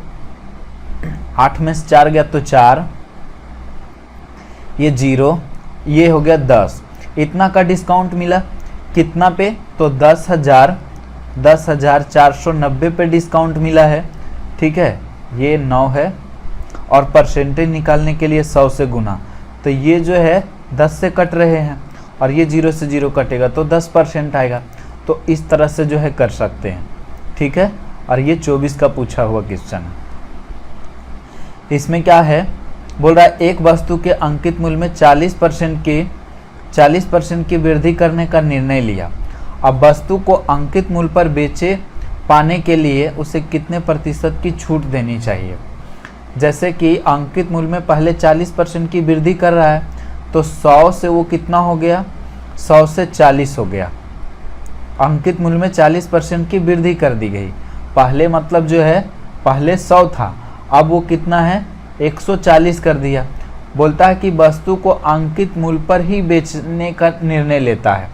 8 में से 4 गया तो 4, ये 0, ये हो गया 10। इतना का डिस्काउंट मिला कितना पे, तो 10,490 पे डिस्काउंट मिला है। ठीक है, ये 9 है और परसेंटेज निकालने के लिए 100 से गुना, तो ये जो है 10 से कट रहे हैं और ये 0 से 0 कटेगा तो 10% आएगा। तो इस तरह से जो है कर सकते हैं। ठीक है, और ये 24 का पूछा हुआ क्वेश्चन है। इसमें क्या है, बोल रहा है एक वस्तु के अंकित मूल्य में 40% की वृद्धि करने का निर्णय लिया। अब वस्तु को अंकित मूल्य पर बेचे पाने के लिए उसे कितने प्रतिशत की छूट देनी चाहिए। जैसे कि अंकित मूल्य में पहले 40% की वृद्धि कर रहा है तो 100 से वो कितना हो गया, 100 से 40 हो गया। अंकित मूल्य में 40% की वृद्धि कर दी गई पहले मतलब जो है पहले 100 था, अब वो कितना है 140 कर दिया। बोलता है कि वस्तु को अंकित मूल्य पर ही बेचने का निर्णय लेता है।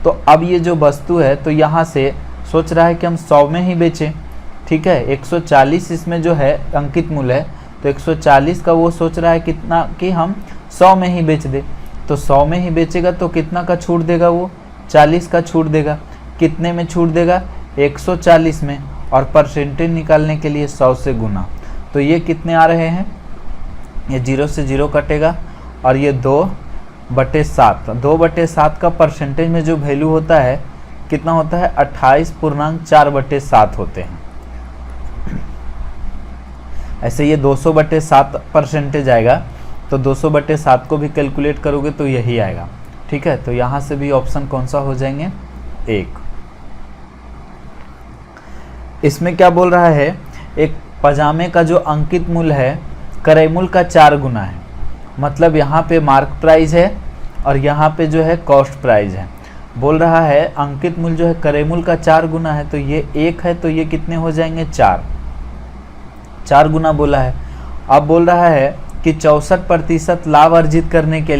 तो अब ये जो वस्तु है तो यहाँ से सोच रहा है कि हम 100 में ही बेचें, ठीक है। 140 इसमें जो है अंकित मूल्य है, तो 140 का वो सोच रहा है कितना कि हम 100 में ही बेच दे। तो 100 में ही बेचेगा तो कितना का छूट देगा, वो 40 का छूट देगा। कितने में छूट देगा, 140 में। और परसेंटेज निकालने के लिए 100 से गुना, तो ये कितने आ रहे हैं, ये 0 से 0 कटेगा और ये 2/7। 2/7 का परसेंटेज में जो वैल्यू होता है कितना होता है, 28.4/7 होते हैं। ऐसे ये 200/7 परसेंटेज आएगा, तो 200/7 को भी कैलकुलेट करोगे तो यही आएगा, ठीक है। तो यहाँ से भी ऑप्शन कौन सा हो जाएंगे, 1। इसमें क्या बोल रहा है, एक पजामे का जो अंकित मूल्य है क्रय मूल्य का 4 गुना है। मतलब यहाँ पे मार्क प्राइस है और यहाँ पे जो है कॉस्ट प्राइस है। बोल रहा है अंकित मूल्य जो है क्रय मूल्य का 4 गुना है, तो ये 1 है, तो ये कितने हो जाएंगे, 4 गुना बोला है। अब बोल रहा है कि 64% लाभ अर्जित करने के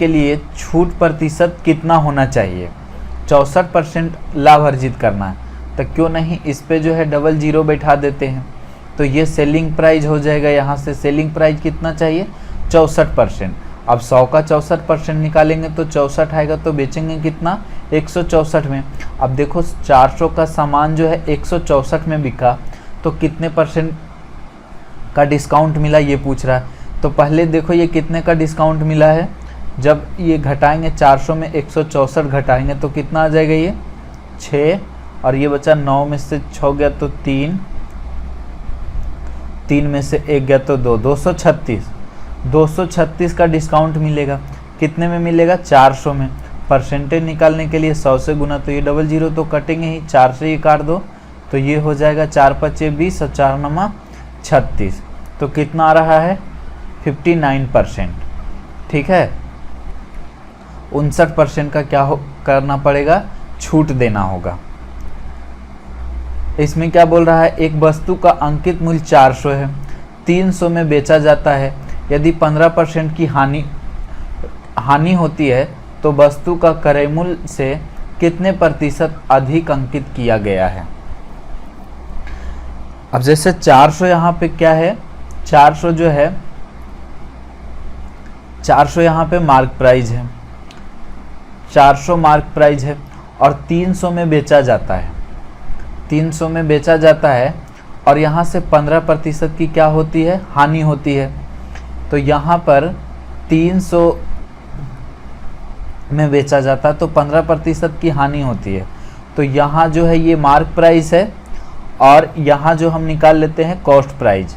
लिए छूट प्रतिशत कितना होना चाहिए। 64% लाभ अर्जित करना है, तो क्यों नहीं इस पे जो है 00 बैठा देते हैं, तो ये सेलिंग प्राइस हो जाएगा। यहाँ से सेलिंग प्राइस कितना चाहिए, 64%। अब 100 का 64% निकालेंगे तो 64 आएगा, तो बेचेंगे कितना, 164 में। अब देखो 400 का सामान जो है 164 में बिका, तो कितने % का डिस्काउंट मिला ये पूछ रहा है। तो पहले देखो ये कितने का डिस्काउंट मिला है, जब ये घटाएंगे 400 में 164 घटाएंगे तो कितना आ जाएगा, ये 6 और ये बचा 9 में से 6 गया तो 3 में से 1 गया तो 2, 236 का डिस्काउंट मिलेगा। कितने में मिलेगा, 400 में। परसेंटेज निकालने के लिए 100 से गुना, तो ये 00 तो कटेंगे ही, 4 से ये काट दो तो ये हो जाएगा 4 × 5 = 20 और 4 × 9 = 36। तो कितना आ रहा है, 59%, ठीक है। 59% का क्या करना पड़ेगा, छूट देना होगा। इसमें क्या बोल रहा है, एक वस्तु का अंकित मूल्य 400 है, 300 में बेचा जाता है। यदि 15% की हानि होती है तो वस्तु का क्रय मूल्य से कितने प्रतिशत अधिक अंकित किया गया है। अब जैसे 400 यहाँ पे क्या है, 400 जो है 400 यहाँ पे मार्क प्राइस है, 400 मार्क प्राइस है और 300 में बेचा जाता है, 300 में बेचा जाता है और यहाँ से 15% की क्या होती है, हानि होती है। तो यहाँ पर 300 में बेचा जाता है तो 15% की हानि होती है। तो यहाँ जो है ये मार्क प्राइस है और यहाँ जो हम निकाल लेते हैं कॉस्ट प्राइस।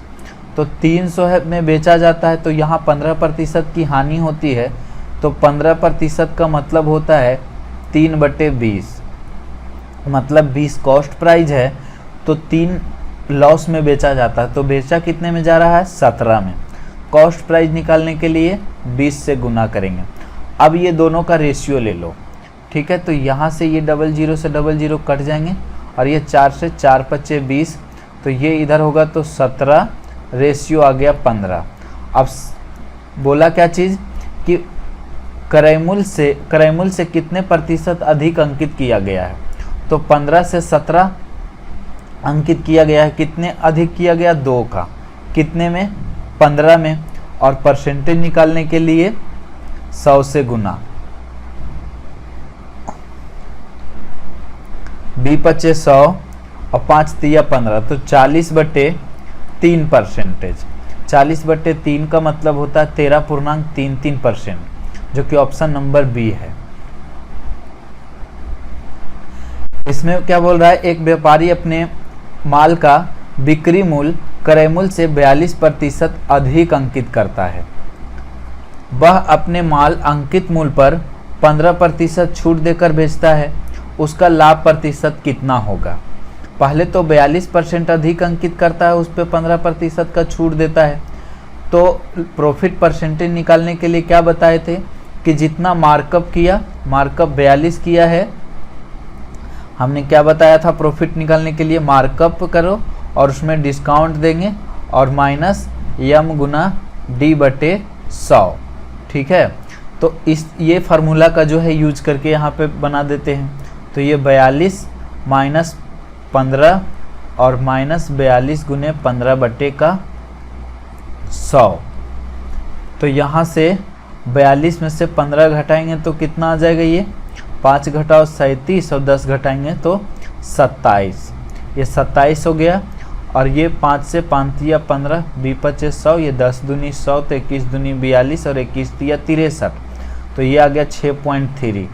तो 300 में बेचा जाता है तो यहाँ 15% की हानि होती है, तो 15% का मतलब होता है 3/20, मतलब 20 कॉस्ट प्राइस है तो 3 लॉस में बेचा जाता है। तो बेचा कितने में जा रहा है, 17 में। कॉस्ट प्राइस निकालने के लिए 20 से गुना करेंगे। अब ये दोनों का रेशियो ले लो, ठीक है। तो यहाँ से ये 00 से 00 कट जाएंगे और ये 4 से 4 × 5 = 20, तो ये इधर होगा तो 17, रेशियो आ गया 15। अब बोला क्या चीज़ कि क्रय मूल्य से कितने प्रतिशत अधिक अंकित किया गया है। तो 15 से 17 अंकित किया गया है, कितने अधिक किया गया, 2 का, कितने में, 15 में। और परसेंटेज निकालने के लिए 100 से गुना, 20 × 100 और 5 × 3 = 15, तो 40/3 परसेंटेज। 40/3 का मतलब होता है 13.33%, जो कि ऑप्शन नंबर बी है। इसमें क्या बोल रहा है, एक व्यापारी अपने माल का बिक्री मूल्य क्रय मूल्य से 42% अधिक अंकित करता है। वह अपने माल अंकित मूल्य पर 15% छूट देकर बेचता है, उसका लाभ प्रतिशत कितना होगा। पहले तो 42% अधिक अंकित करता है, उस पर 15% का छूट देता है। तो प्रॉफिट परसेंटेज निकालने के लिए क्या बताए थे कि जितना मार्कअप किया, मार्कअप 42 किया है हमने क्या बताया था प्रॉफिट निकालने के लिए, मार्कअप करो और उसमें डिस्काउंट देंगे और माइनस यम गुना डी बटे 100। ठीक है, तो ये फार्मूला का जो है यूज करके यहाँ पे बना देते हैं। तो ये 42 माइनस 15 और माइनस 42 गुने 15 बटे का 100। तो यहाँ से 42 में से 15 घटाएंगे तो कितना आ जाएगा, ये 5 घटाओ 37 और 10 घटाएंगे तो 27। ये 27 हो गया। और ये 5 से 5 या 15, 20 100, ये 10 दूनी 100 तो 21 दूनी 42 और 21 या 63। तो ये आ गया 6.3।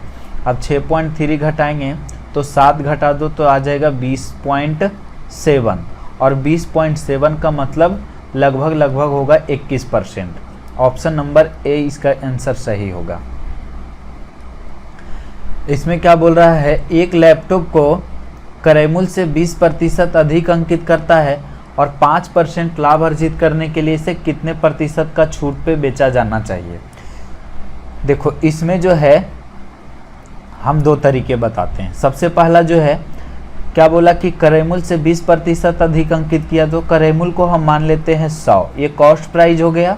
अब 6.3 घटाएंगे तो 7 घटा दो तो आ जाएगा 20.7 और 20.7 का मतलब लगभग होगा 21%। ऑप्शन नंबर ए इसका आंसर सही होगा। इसमें क्या बोल रहा है, एक लैपटॉप को क्रय मूल्य से 20% अधिक अंकित करता है और 5% लाभ अर्जित करने के लिए इसे कितने प्रतिशत का छूट पे बेचा जाना चाहिए। देखो इसमें जो है हम दो तरीके बताते हैं। सबसे पहला जो है क्या बोला कि क्रय मूल्य से 20% अधिक अंकित किया, तो क्रय मूल्य को हम मान लेते हैं 100, ये कॉस्ट प्राइस हो गया।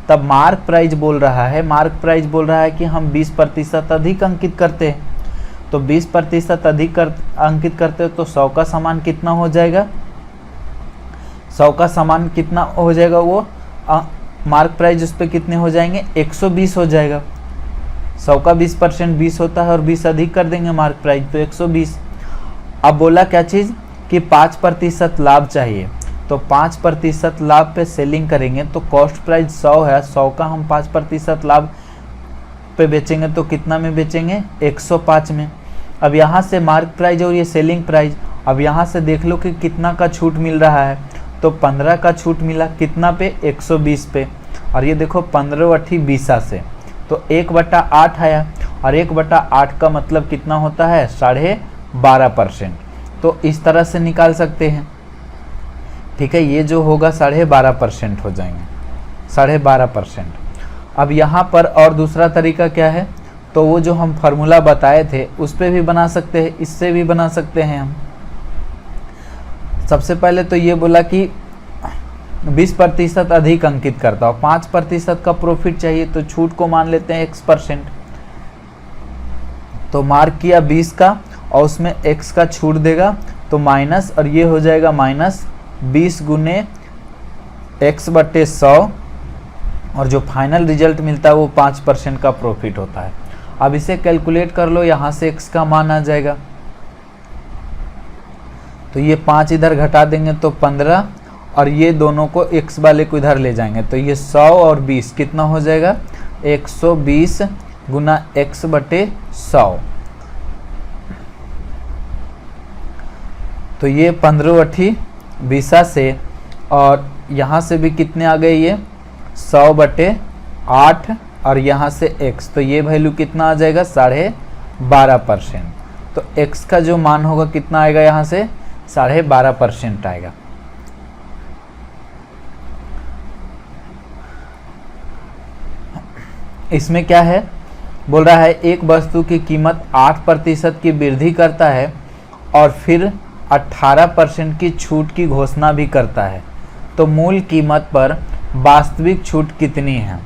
तब मार्क प्राइस बोल रहा है, मार्क प्राइस बोल रहा है कि हम 20% अधिक अंकित करते हैं। तो 20% अधिक अंकित करते हो तो 100 का सामान कितना हो जाएगा, 100 का सामान कितना हो जाएगा, वो मार्क प्राइस उस पर कितने हो जाएंगे, 120 हो जाएगा। 100 का 20% 20 होता है और 20 अधिक कर देंगे मार्क प्राइस तो 120। अब बोला क्या चीज़ कि 5% लाभ चाहिए, तो 5% लाभ पे सेलिंग करेंगे तो कॉस्ट प्राइस 100 है, 100 का हम 5% लाभ पे बेचेंगे तो कितना में बेचेंगे, 105 में। अब यहाँ से मार्क प्राइस और ये सेलिंग प्राइस, अब यहाँ से देख लो कि कितना का छूट मिल रहा है, तो 15 का छूट मिला, कितना पे, 120 पे। और ये देखो 15/20 से, तो 1/8 आया और 1/8 का मतलब कितना होता है, 12.5%। तो इस तरह से निकाल सकते हैं। ठीक है, ये जो होगा 12.5% हो जाएंगे, 12.5%। अब यहाँ पर और दूसरा तरीका क्या है, तो वो जो हम फार्मूला बताए थे उस पर भी बना सकते हैं, इससे भी बना सकते हैं हम। सबसे पहले तो ये बोला कि 20% अधिक अंकित करता हो, 5% का प्रॉफिट चाहिए तो छूट को मान लेते हैं x%। तो मार्क किया 20 का और उसमें x का छूट देगा तो माइनस, और ये हो जाएगा माइनस 20 गुने x/100 और जो फाइनल रिजल्ट मिलता है वो 5% का प्रॉफिट होता है। अब इसे कैलकुलेट कर लो, यहाँ से x का मान आ जाएगा तो ये 5 इधर घटा देंगे तो 15 और ये दोनों को x वाले को इधर ले जाएंगे तो ये 100 और 20 कितना हो जाएगा, 120 गुना x/100। तो ये 15/20 से और यहाँ से भी कितने आ गए, ये 100/8 और यहाँ से x, तो ये वैल्यू कितना आ जाएगा, 12.5%। तो x का जो मान होगा कितना आएगा, यहाँ से 12.5% आएगा। इसमें क्या है, बोल रहा है एक वस्तु की कीमत 8% की वृद्धि करता है और फिर 18% की छूट की घोषणा भी करता है, तो मूल कीमत पर वास्तविक छूट कितनी है।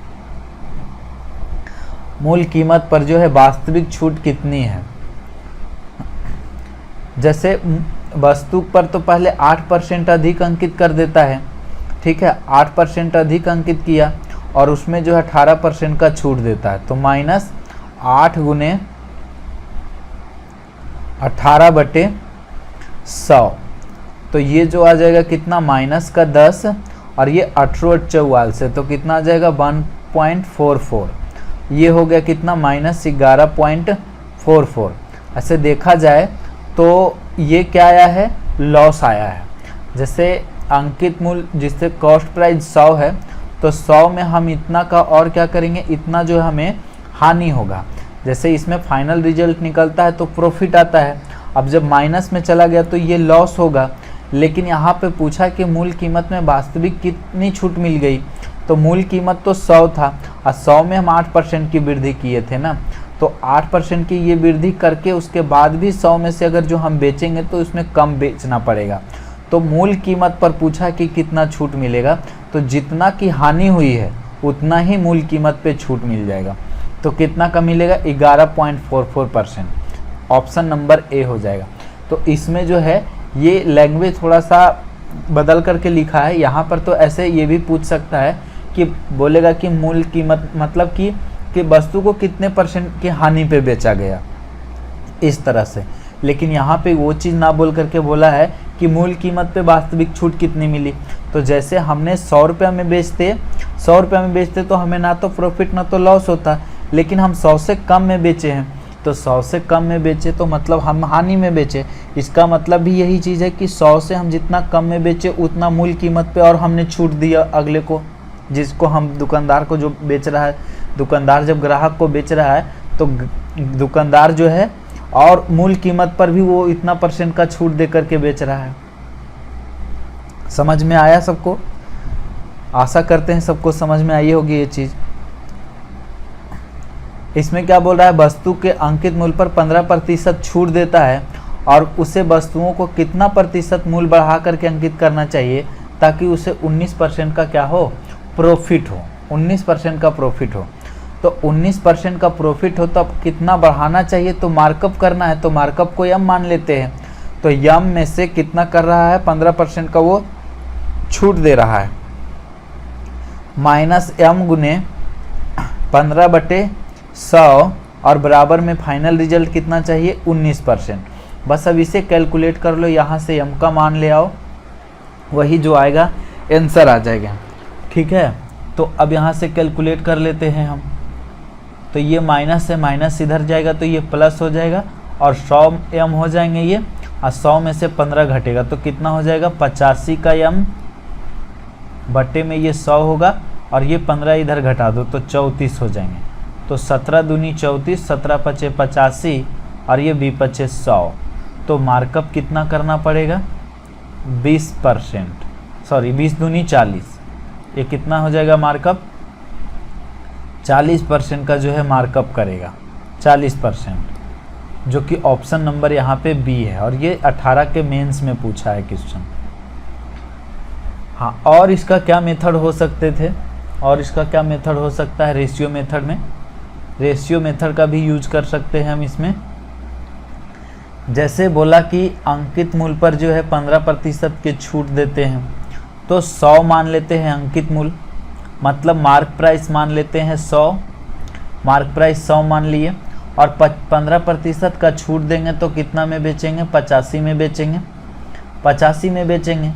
मूल कीमत पर जो है वास्तविक छूट कितनी है। जैसे वस्तु पर तो पहले 8% अधिक अंकित कर देता है, ठीक है, 8% अधिक अंकित किया और उसमें जो है 18% का छूट देता है, तो माइनस 8 गुने 18/100। तो ये जो आ जाएगा कितना, माइनस का 10 और ये 18/44 से, तो कितना आ जाएगा 1.44। ये हो गया कितना, माइनस 11.44। ऐसे देखा जाए तो ये क्या आया है, लॉस आया है। जैसे अंकित मूल्य जिससे कॉस्ट प्राइस 100 है तो 100 में हम इतना का और क्या करेंगे, इतना जो हमें हानि होगा। जैसे इसमें फाइनल रिजल्ट निकलता है तो प्रॉफिट आता है, अब जब माइनस में चला गया तो ये लॉस होगा। लेकिन यहाँ पे पूछा कि मूल कीमत में वास्तविक कितनी छूट मिल गई, तो मूल कीमत तो 100 था और 100 में हम 8% की वृद्धि किए थे ना, तो 8% की ये वृद्धि करके उसके बाद भी 100 में से अगर जो हम बेचेंगे तो इसमें कम बेचना पड़ेगा। तो मूल कीमत पर पूछा कि कितना छूट मिलेगा, तो जितना की हानि हुई है उतना ही मूल कीमत पे छूट मिल जाएगा। तो कितना का मिलेगा? 11.44%। ऑप्शन नंबर ए हो जाएगा। तो इसमें जो है ये लैंग्वेज थोड़ा सा बदल करके लिखा है। यहाँ पर तो ऐसे ये भी पूछ सकता है कि बोलेगा कि मूल कीमत मतलब कि वस्तु को कितने % की हानि पे बेचा गया, इस तरह से। लेकिन यहाँ पे वो चीज़ ना बोल करके बोला है कि मूल कीमत पे वास्तविक छूट कितनी मिली। तो जैसे हमने 100 रुपये में बेचते तो हमें ना तो प्रॉफिट ना तो लॉस होता, लेकिन हम 100 से कम में बेचे हैं। तो 100 से कम में बेचे तो मतलब हम हानि में बेचे। इसका मतलब भी यही चीज़ है कि 100 से हम जितना कम में बेचे उतना मूल कीमत पे और हमने छूट दिया अगले को, जिसको हम दुकानदार को जो बेच रहा है। दुकानदार जब ग्राहक को बेच रहा है तो दुकानदार जो है और मूल कीमत पर भी वो इतना % का छूट दे करके बेच रहा है। समझ में आया सबको? आशा करते हैं सबको समझ में आई होगी ये चीज़। इसमें क्या बोल रहा है? वस्तु के अंकित मूल्य पर 15% छूट देता है और उसे वस्तुओं को कितना % मूल्य बढ़ा करके अंकित करना चाहिए ताकि उसे 19% का क्या हो? प्रॉफिट हो। 19% का प्रॉफिट हो। तो 19% का प्रॉफिट हो तो अब कितना बढ़ाना चाहिए? तो मार्कअप करना है। तो मार्कअप को यम मान लेते हैं। तो यम में से कितना कर रहा है? 15% का वो छूट दे रहा है। माइनस m गुने 15/100 और बराबर में फाइनल रिजल्ट कितना चाहिए? 19%। बस अब इसे कैलकुलेट कर लो, यहाँ से m का मान ले आओ, वही जो आएगा आंसर आ जाएगा। ठीक है, तो अब यहाँ से कैलकुलेट कर लेते हैं हम। तो ये माइनस से माइनस इधर जाएगा तो ये प्लस हो जाएगा और 100 m हो जाएंगे ये, और 100 में से 15 घटेगा तो कितना हो जाएगा? 85 का m बटे में ये 100 होगा और ये 15 इधर घटा दो तो 34 हो जाएंगे। तो 17 दूनी 34, 17 पचे 85 और ये 20 पचे 100। तो मार्कअप कितना करना पड़ेगा? 20%, सॉरी 20 दूनी 40। ये कितना हो जाएगा मार्कअप? 40% का जो है मार्कअप करेगा, 40%, जो कि ऑप्शन नंबर यहाँ पे बी है। और ये 18 के मेंस में पूछा है क्वेश्चन। हाँ, और इसका क्या मेथड हो सकते थे? और इसका क्या मेथड हो सकता है? रेशियो मेथड में, रेशियो मेथड का भी यूज कर सकते हैं हम इसमें। जैसे बोला कि अंकित मूल्य पर जो है 15% के छूट देते हैं, तो 100 मान लेते हैं अंकित मूल्य, मतलब मार्क प्राइस मान लेते हैं 100, मार्क प्राइस 100 मान लिए, और 15% का छूट देंगे तो कितना में बेचेंगे? 85 में बेचेंगे। 85 में बेचेंगे,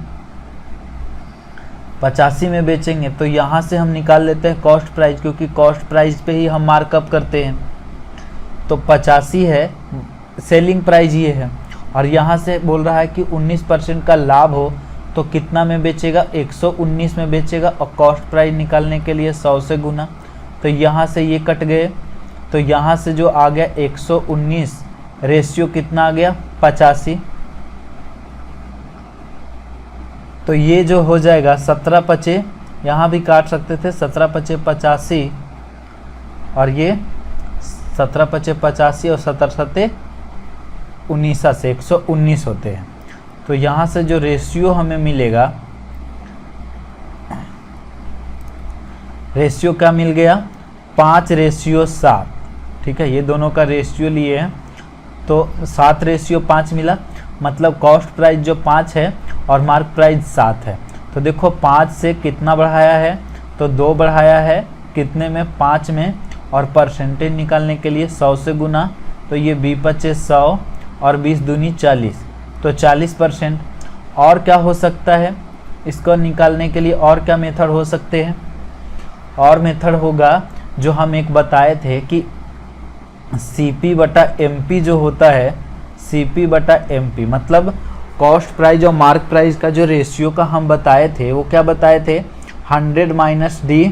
85 में बेचेंगे। तो यहाँ से हम निकाल लेते हैं कॉस्ट प्राइस, क्योंकि कॉस्ट प्राइस पे ही हम मार्कअप करते हैं। तो 85 है, सेलिंग प्राइस ये है, और यहाँ से बोल रहा है कि 19% का लाभ हो तो कितना में बेचेगा? 119 में बेचेगा। और कॉस्ट प्राइस निकालने के लिए 100 से गुना, तो यहाँ से ये कट गए, तो यहाँ से जो आ गया 119, रेशियो कितना आ गया? 85। तो ये जो हो जाएगा 17 पचे, यहाँ भी काट सकते थे, 17 पचे 85 और ये 17 पचे 85 और 17 सत्ते 19 से 119 होते हैं। तो यहाँ से जो रेशियो हमें मिलेगा, रेशियो क्या मिल गया? 5:7। ठीक है, ये दोनों का रेशियो लिए हैं तो 7:5 मिला। मतलब कॉस्ट प्राइस जो 5 है और मार्क प्राइस 7 है। तो देखो 5 से कितना बढ़ाया है? तो 2 बढ़ाया है, कितने में? 5 में। और परसेंटेज निकालने के लिए 100 से गुना, तो ये 20 पचे 100 और 20 दूनी 40, तो 40%। और क्या हो सकता है इसको निकालने के लिए? और क्या मेथड हो सकते हैं? और मेथड होगा जो हम एक बताए थे कि CP/MP जो होता है, CP/MP मतलब कॉस्ट प्राइस और मार्क प्राइस का जो रेशियो का हम बताए थे, वो क्या बताए थे? 100 - D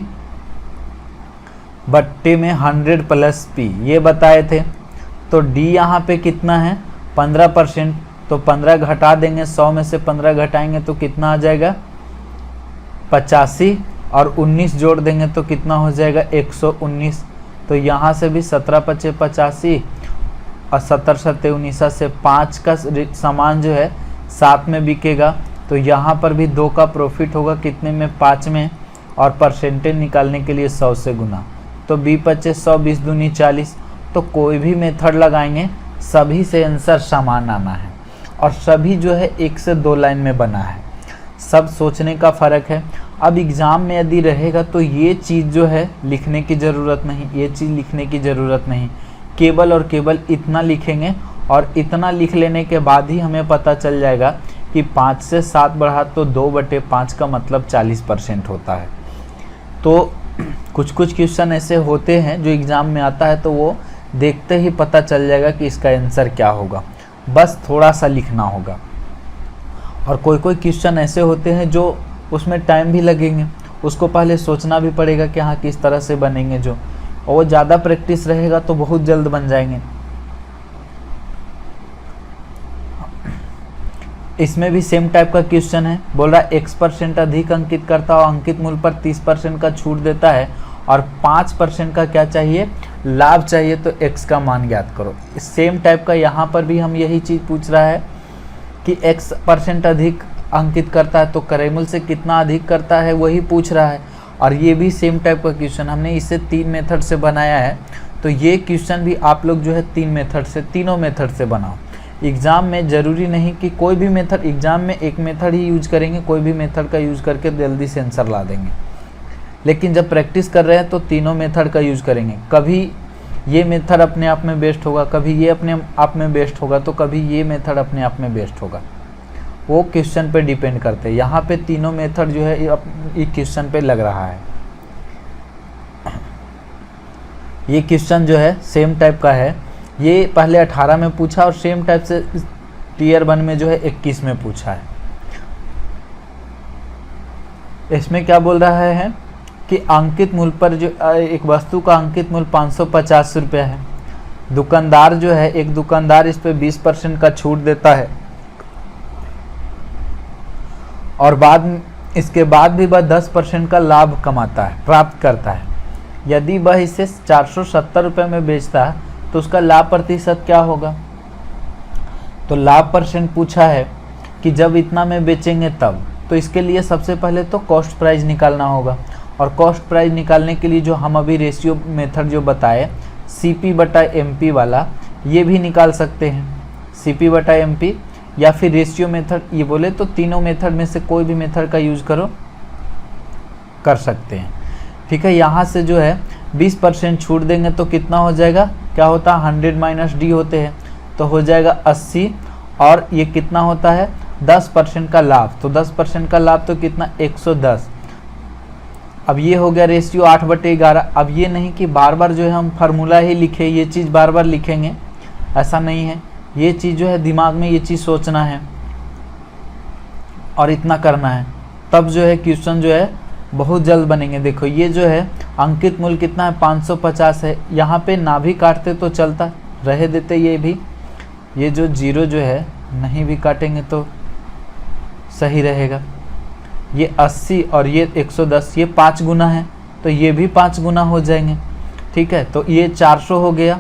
बट्टे में 100 + P, ये बताए थे। तो D यहाँ पे कितना है? 15%। तो 15 घटा देंगे, 100 में से 15 घटाएंगे तो कितना आ जाएगा? 85, और 19 जोड़ देंगे तो कितना हो जाएगा? 119। तो यहाँ से भी 17 पचे 85 और 70 सत्ते 19 से 5 का सामान जो है 7 में बिकेगा, तो यहाँ पर भी 2 का प्रॉफिट होगा, कितने में 5 में, और परसेंटेज निकालने के लिए 100 से गुना, तो 20 पचे 100 20 दूनी 40। तो कोई भी मेथड लगाएंगे सभी से आंसर समान आना है, और सभी जो है 1 से 2 लाइन में बना है, सब सोचने का फ़र्क है। अब एग्ज़ाम में यदि रहेगा तो ये चीज़ जो है लिखने की ज़रूरत नहीं, ये चीज़ लिखने की ज़रूरत नहीं, केवल और केवल इतना लिखेंगे, और इतना लिख लेने के बाद ही हमें पता चल जाएगा कि 5 से 7 बढ़ा तो 2/5 का मतलब 40% होता है। तो कुछ कुछ क्वेश्चन ऐसे होते हैं जो एग्ज़ाम में आता है, तो वो देखते ही पता चल जाएगा कि इसका आंसर क्या होगा, बस थोड़ा सा लिखना होगा। और कोई कोई क्वेश्चन ऐसे होते हैं जो उसमें टाइम भी लगेंगे, उसको पहले सोचना भी पड़ेगा कि हाँ किस तरह से बनेंगे, जो और वो ज़्यादा प्रैक्टिस रहेगा तो बहुत जल्द बन जाएंगे। इसमें भी सेम टाइप का क्वेश्चन है, बोल रहा है x% अधिक अंकित करता हो, अंकित मूल्य पर 30% का छूट देता है और 5% का क्या चाहिए, लाभ चाहिए, तो x का मान ज्ञात करो। सेम टाइप का यहाँ पर भी हम यही चीज़ पूछ रहा है कि x% अधिक अंकित करता है तो क्रय मूल्य से कितना अधिक करता है, वही पूछ रहा है। और ये भी सेम टाइप का क्वेश्चन हमने इसे 3 मेथड से बनाया है, तो ये क्वेश्चन भी आप लोग जो है 3 मेथड से, तीनों मेथड से बनाओ। एग्ज़ाम में ज़रूरी नहीं कि कोई भी मेथड, एग्ज़ाम में एक मेथड ही यूज करेंगे, कोई भी मेथड का यूज़ करके जल्दी से आंसर ला देंगे, लेकिन जब प्रैक्टिस कर रहे हैं तो तीनों मेथड का यूज़ करेंगे। कभी ये मेथड अपने आप में बेस्ट होगा, कभी ये अपने आप में बेस्ट होगा, तो कभी ये मेथड अपने आप में बेस्ट होगा, वो क्वेश्चन पे डिपेंड करते हैं। यहाँ पे तीनों मेथड जो है ये क्वेश्चन पे लग रहा है। ये क्वेश्चन जो है सेम टाइप का है, ये पहले 18 में पूछा और सेम टाइप से टीयर 1 में जो है 21 में पूछा है। इसमें क्या बोल रहा है कि अंकित मूल्य पर जो एक वस्तु का अंकित मूल्य 550 रुपया है, दुकानदार जो है, एक दुकानदार इस पे 20% का छूट देता है और इसके बाद भी वह 10% का लाभ कमाता है, प्राप्त करता है। यदि वह इसे 470 रुपये में बेचता है तो उसका लाभ प्रतिशत क्या होगा। तो लाभ परसेंट पूछा है कि जब इतना में बेचेंगे तब, तो इसके लिए सबसे पहले तो कॉस्ट प्राइस निकालना होगा, और कॉस्ट प्राइस निकालने के लिए जो हम अभी रेशियो मेथड जो बताए CP/MP वाला, ये भी निकाल सकते हैं, CP/MP या फिर रेशियो मेथड, ये बोले तो तीनों मेथड में से कोई भी मेथड का यूज कर सकते हैं। ठीक है, यहाँ से जो है 20% छूट देंगे तो कितना हो जाएगा, क्या होता है 100 - D होते हैं, तो हो जाएगा 80, और ये कितना होता है 10% का लाभ, तो 10% का लाभ तो कितना 110। अब ये हो गया रेशियो 8/11। अब ये नहीं कि बार बार जो है हम फार्मूला ही लिखे, ये चीज़ बार बार लिखेंगे, ऐसा नहीं है। ये चीज़ जो है दिमाग में ये चीज़ सोचना है और इतना करना है, तब जो है क्वेश्चन जो है बहुत जल्द बनेंगे। देखो ये जो है अंकित मूल्य कितना है 550 है, यहाँ पे ना भी काटते तो चलता, रहे देते ये भी, ये जो 0 जो है नहीं भी काटेंगे तो सही रहेगा। ये 80 और ये 110, ये 5 गुना है तो ये भी 5 गुना हो जाएंगे। ठीक है, तो ये 400 हो गया,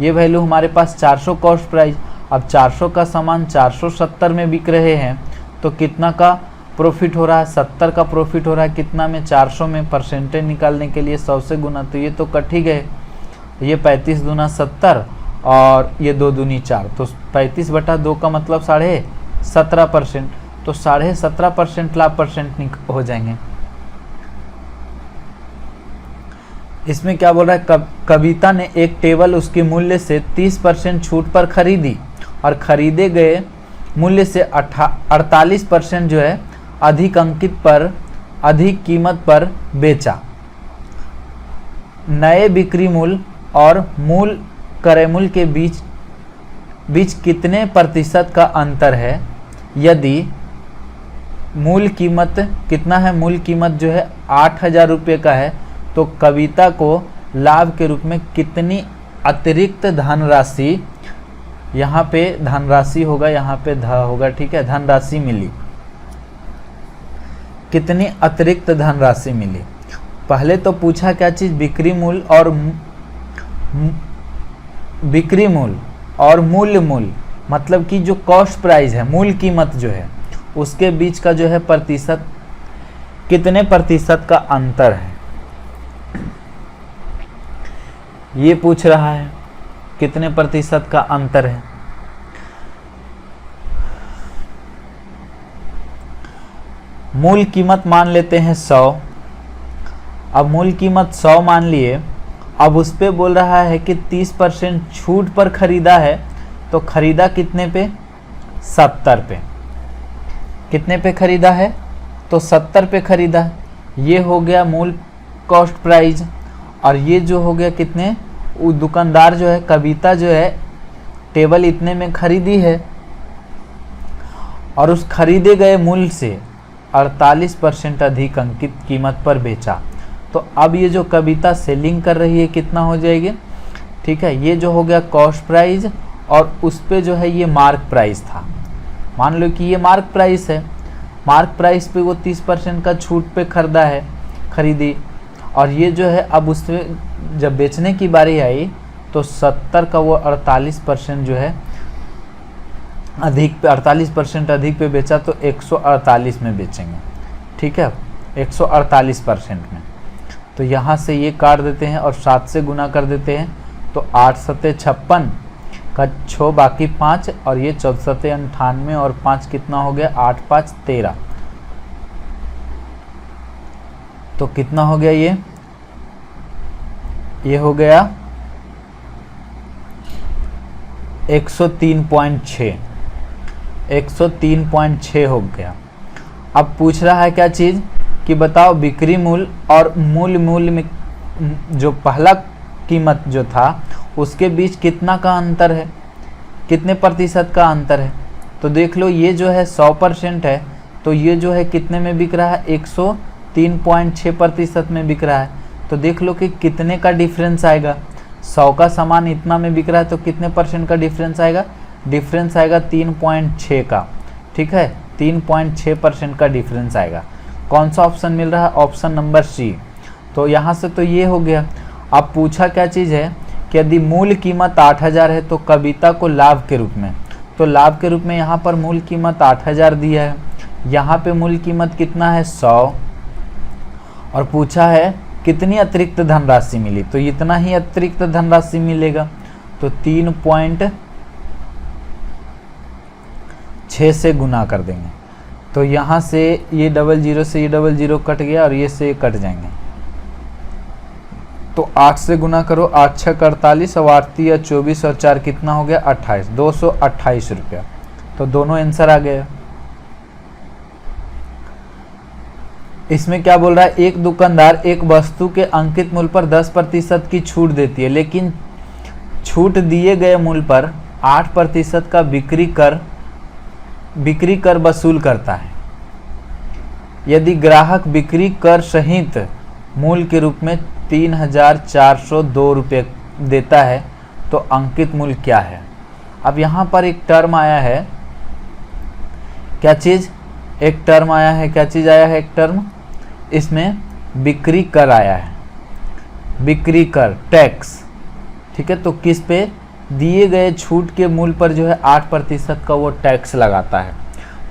ये वैल्यू हमारे पास 400 कॉस्ट प्राइस। अब 400 का सामान 470 में बिक रहे हैं तो कितना का प्रॉफिट हो रहा है, 70 का प्रॉफिट हो रहा है, कितना में 400 में, परसेंटेज निकालने के लिए 100 से गुना, तो ये तो कट ही गए, ये 35 दूना 70 और ये 2 दूनी 4, तो 35/2 का मतलब 17.5%, तो 17.5% लाभ परसेंट हो जाएंगे। इसमें क्या बोल रहा है, कविता ने एक टेबल उसके मूल्य से 30% छूट पर खरीदी और खरीदे गए मूल्य से 48% जो है अधिक अंकित पर, अधिक कीमत पर बेचा। नए बिक्री मूल्य और मूल क्रय मूल्य के बीच कितने प्रतिशत का अंतर है। यदि मूल कीमत कितना है, मूल कीमत जो है 8000 रुपये का है, तो कविता को लाभ के रूप में कितनी अतिरिक्त धनराशि, यहाँ पे धनराशि होगा, यहाँ पे ध होगा, ठीक है, धनराशि मिली, कितनी अतिरिक्त धनराशि मिली। पहले तो पूछा क्या चीज़, बिक्री मूल्य और बिक्री मूल्य और मूल्य मूल्य मतलब कि जो कॉस्ट प्राइस है, मूल कीमत जो है, उसके बीच का जो है प्रतिशत, कितने प्रतिशत का अंतर है, ये पूछ रहा है, कितने प्रतिशत का अंतर है। मूल कीमत मान लेते हैं 100। अब मूल कीमत 100 मान लिए, अब उस पे बोल रहा है कि 30% छूट पर खरीदा है, तो खरीदा कितने पे, 70 पे। कितने पे खरीदा है, तो 70 पे खरीदा है। ये हो गया मूल कॉस्ट प्राइस। और ये जो हो गया कितने, वो दुकानदार जो है, कविता जो है, टेबल इतने में खरीदी है और उस खरीदे गए मूल्य से 48% अधिक अंकित कीमत पर बेचा। तो अब ये जो कविता सेलिंग कर रही है कितना हो जाएगी, ठीक है। ये जो हो गया कॉस्ट प्राइस और उस पे जो है ये मार्क प्राइस था। मान लो कि ये मार्क प्राइस है, मार्क प्राइस पे वो 30% का छूट पे खरीदा है, खरीदी। और ये जो है अब उससे जब बेचने की बारी आई तो 70 का वो 48% जो है अधिक पे, 48% अधिक पे बेचा, तो 148 में बेचेंगे, ठीक है, 148% में। तो यहाँ से ये काट देते हैं और 7 से गुना कर देते हैं, तो 8 सत्ते 56 का 6 बाकी 5 और ये 14 सत्ते 98 और 5 कितना हो गया, 8 5 13। तो कितना हो गया, ये हो गया 103.6, 103.6 हो गया। अब पूछ रहा है क्या चीज़ कि बताओ बिक्री मूल्य और मूल्य मूल्य में जो पहला कीमत जो था उसके बीच कितना का अंतर है, कितने प्रतिशत का अंतर है। तो देख लो ये जो है 100% है, तो ये जो है कितने में बिक रहा है, 103.6% में बिक रहा है। तो देख लो कि कितने का डिफरेंस आएगा, 100 का सामान इतना में बिक रहा है तो कितने % का डिफरेंस आएगा, डिफरेंस आएगा 3.6 का, ठीक है, 3.6% का डिफरेंस आएगा। कौन सा ऑप्शन मिल रहा है, ऑप्शन नंबर सी। तो यहाँ से तो ये हो गया। अब पूछा क्या चीज़ है कि यदि मूल कीमत 8000 है तो कविता को लाभ के रूप में, तो लाभ के रूप में यहाँ पर मूल कीमत 8000 दिया है, यहाँ पे मूल कीमत कितना है 100 और पूछा है कितनी अतिरिक्त धनराशि मिली, तो इतना ही अतिरिक्त धनराशि मिलेगा। तो 3.6 से गुना कर देंगे, तो यहाँ से ये 00 से ये 00 कट गया और ये से ये कट जाएंगे। तो 8 से गुना करो, 8 6 48 और 8 3 24 और 4 कितना हो गया 28, 228 रुपया। तो दोनों आंसर आ गए। इसमें क्या बोल रहा है, एक दुकानदार एक वस्तु के अंकित मूल्य पर 10% की छूट देती है, लेकिन छूट दिए गए मूल्य पर 8% का बिक्री कर वसूल करता है। यदि ग्राहक बिक्री कर सहित मूल्य के रूप में 3402 रुपये देता है तो अंकित मूल्य क्या है। अब यहाँ पर एक टर्म आया है, क्या चीज़, एक टर्म आया है, क्या चीज़ आया है, एक टर्म, इसमें बिक्री कर आया है, बिक्री कर, टैक्स, ठीक है। तो किस पे, दिए गए छूट के मूल्य पर जो है 8% का वो टैक्स लगाता है।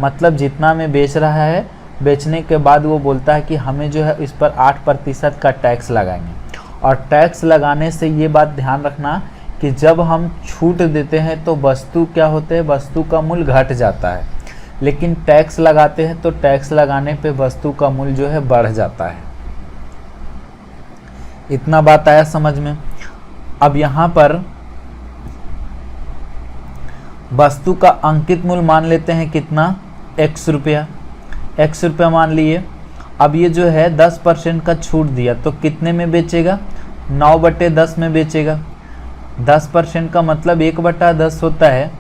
मतलब जितना में बेच रहा है, बेचने के बाद वो बोलता है कि हमें जो है इस पर 8% का टैक्स लगाएंगे। और टैक्स लगाने से ये बात ध्यान रखना कि जब हम छूट देते हैं तो वस्तु क्या होते हैं, वस्तु का मूल्य घट जाता है, लेकिन टैक्स लगाते हैं तो टैक्स लगाने पे वस्तु का मूल्य जो है बढ़ जाता है। इतना बात आया समझ में। अब यहाँ पर वस्तु का अंकित मूल्य मान लेते हैं कितना, x रुपया, x रुपया मान लिए। अब ये जो है 10% का छूट दिया तो कितने में बेचेगा, 9/10 में बेचेगा। 10% का मतलब 1/10 होता है,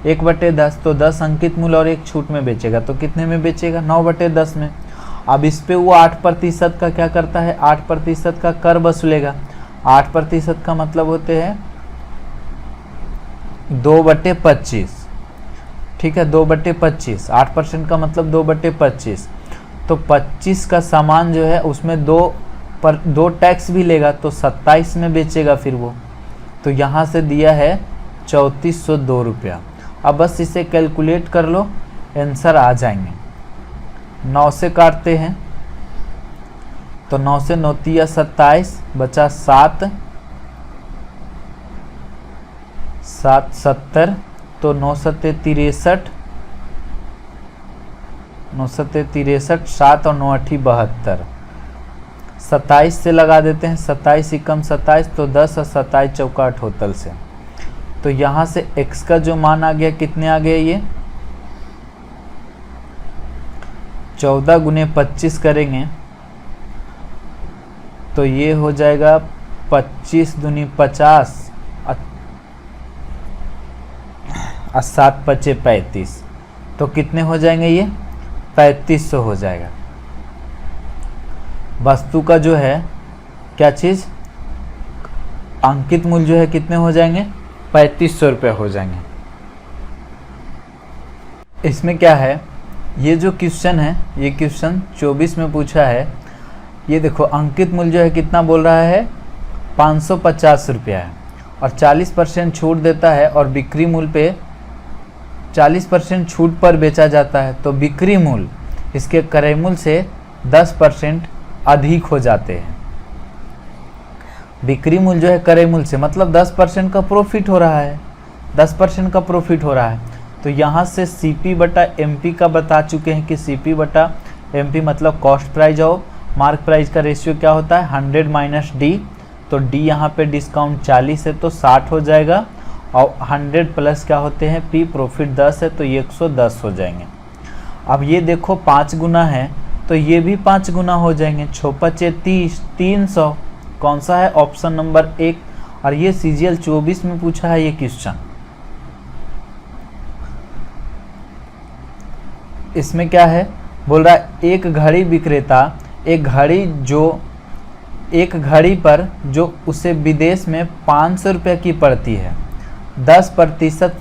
1/10, तो 10 अंकित मूल्य और 1 छूट में बेचेगा, तो कितने में बेचेगा, 9/10 में। अब इस पे वो 8% का क्या करता है, 8% का कर वसूलेगा। 8% का मतलब होते हैं 2/25, ठीक है, 2/25, 8% का मतलब 2/25। तो 25 का सामान जो है उसमें 2 टैक्स भी लेगा तो 27 में बेचेगा फिर वो। तो यहाँ से दिया है 3402 रुपया। अब बस इसे कैलकुलेट कर लो, आंसर आ जाएंगे। 9 से काटते हैं तो 9 से 9 तिया 27, बचा 7, 7 70, तो 9 सत्ते 63, 9 सत्ते 63, 7 और 9 अठी 72। 27 से लगा देते हैं, 27 एकम 27, तो 10 और 27 चौका टोटल से। तो यहाँ से x का जो मान आ गया, कितने आ गया ये 14 गुने 25 करेंगे तो ये हो जाएगा 25 दूनी 50 और 7 पचे 35, तो कितने हो जाएंगे ये 3500 हो जाएगा। वस्तु का जो है क्या चीज़ अंकित मूल्य जो है कितने हो जाएंगे 3500 रुपये हो जाएंगे। इसमें क्या है, ये जो क्वेश्चन है ये क्वेश्चन 24 में पूछा है। ये देखो अंकित मूल्य जो है कितना बोल रहा है 550 रुपया है और 40% छूट देता है और बिक्री मूल्य पे 40% छूट पर बेचा जाता है, तो बिक्री मूल्य इसके क्रय मूल्य से 10% अधिक हो जाते हैं। बिक्री मूल्य जो है क्रय मूल्य से मतलब 10% का प्रॉफिट हो रहा है, 10% का प्रॉफिट हो रहा है। तो यहाँ से CP बटा MP का बता चुके हैं कि CP बटा MP मतलब कॉस्ट प्राइस और मार्क प्राइस का रेशियो क्या होता है 100 माइनस D। तो D यहाँ पे डिस्काउंट 40 है तो 60 हो जाएगा और 100 प्लस क्या होते हैं P प्रॉफिट 10 है तो ये 110 हो जाएंगे। अब ये देखो 5 गुना है तो ये भी 5 गुना हो जाएंगे, 6 पचे 30, 300। कौन सा है ऑप्शन नंबर 1। और ये CGL 24 में पूछा है ये क्वेश्चन। इसमें क्या है बोल रहा है एक घड़ी विक्रेता एक घड़ी पर जो उसे विदेश में 500 रुपये की पड़ती है 10%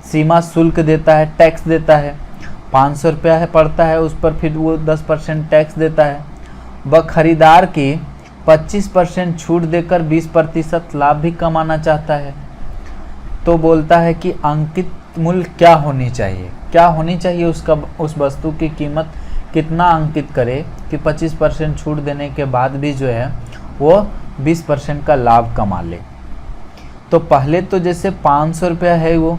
सीमा शुल्क देता है, टैक्स देता है। 500 रुपया है पड़ता है उस पर, फिर वो 10% टैक्स देता है। वह खरीदार की 25% छूट देकर 20% लाभ भी कमाना चाहता है। तो बोलता है कि अंकित मूल्य क्या होनी चाहिए, क्या होनी चाहिए उसका, उस वस्तु की कीमत कितना अंकित करे कि 25% छूट देने के बाद भी जो है वो 20% का लाभ कमा ले। तो पहले तो जैसे 500 रुपया है वो,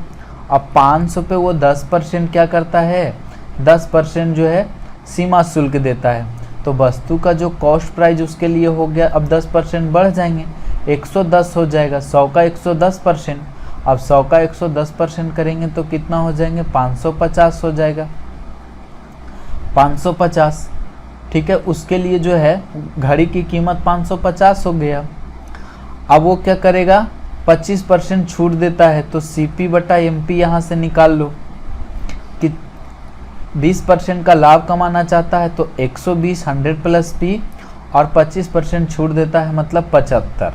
अब 500 पे वो 10% क्या करता है 10% जो है सीमा शुल्क देता है। तो वस्तु का जो कॉस्ट प्राइस उसके लिए हो गया, अब 10% बढ़ जाएंगे 110 हो जाएगा। 100 का 110%, अब 100 का 110% करेंगे तो कितना हो जाएंगे 550 हो जाएगा, 550। ठीक है, उसके लिए जो है घड़ी की कीमत 550 हो गया। अब वो क्या करेगा 25% छूट देता है तो CP बटा MP यहाँ से निकाल लो कि 20% का लाभ कमाना चाहता है तो 120 100 प्लस P और 25% छूट देता है मतलब 75।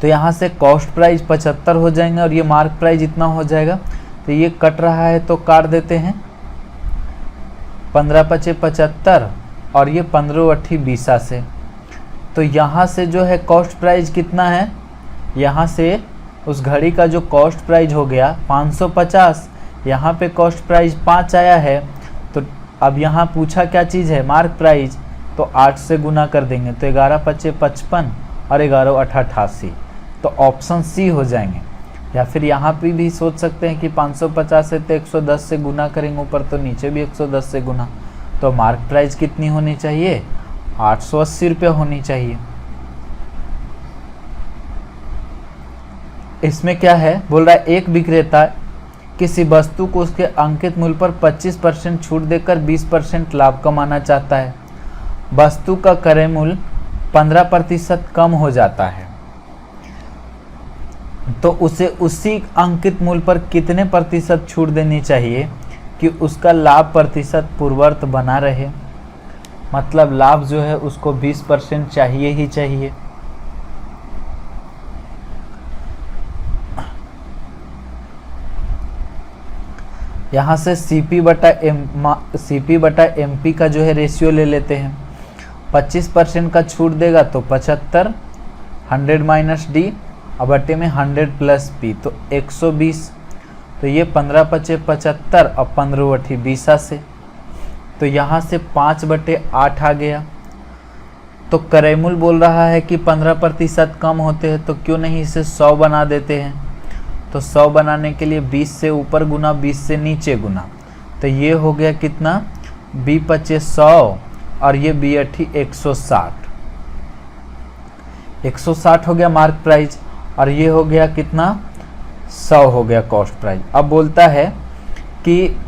तो यहाँ से कॉस्ट प्राइस 75 हो जाएंगे और ये मार्क प्राइस इतना हो जाएगा। तो ये कट रहा है तो काट देते हैं, 15 पचे 75 और ये 15 अट्ठी 20 से। तो यहाँ से जो है कॉस्ट प्राइस कितना है, यहाँ से उस घड़ी का जो कॉस्ट प्राइस हो गया 550, यहाँ पे कॉस्ट प्राइस 5 आया है। तो अब यहाँ पूछा क्या चीज़ है मार्क प्राइस, तो 8 से गुना कर देंगे तो 11 पचे 55 और 11 अठा 88, तो ऑप्शन C हो जाएंगे। या फिर यहाँ पे भी सोच सकते हैं कि 550 है तो 110 से गुना करेंगे ऊपर, तो नीचे भी 110 से गुना, तो मार्क प्राइस कितनी होनी चाहिए 880 रुपये होनी चाहिए। इसमें क्या है बोल रहा है एक विक्रेता किसी वस्तु को उसके अंकित मूल्य पर 25% छूट देकर 20% लाभ कमाना चाहता है। वस्तु का क्रय मूल्य 15% कम हो जाता है तो उसे उसी अंकित मूल्य पर कितने प्रतिशत छूट देनी चाहिए कि उसका लाभ प्रतिशत पूर्ववत बना रहे। मतलब लाभ जो है उसको 20% चाहिए ही चाहिए। यहाँ से CP बटा MP का जो है रेशियो ले लेते हैं। 25% का छूट देगा तो 75, 100 माइनस डी और बटे में 100 प्लस पी, तो 120। तो ये 15 पचे 75 और 15 बटी 20 से, तो यहाँ से 5/8 आ गया। तो करैमुल बोल रहा है कि 15% कम होते हैं, तो क्यों नहीं इसे 100 बना देते हैं। तो 100 बनाने के लिए 20 से ऊपर गुना 20 से नीचे गुना, तो ये हो गया कितना, 20×5 और ये 160। 160 हो गया मार्क प्राइस और ये हो गया कितना, 100 हो गया कॉस्ट प्राइस। अब बोलता है कि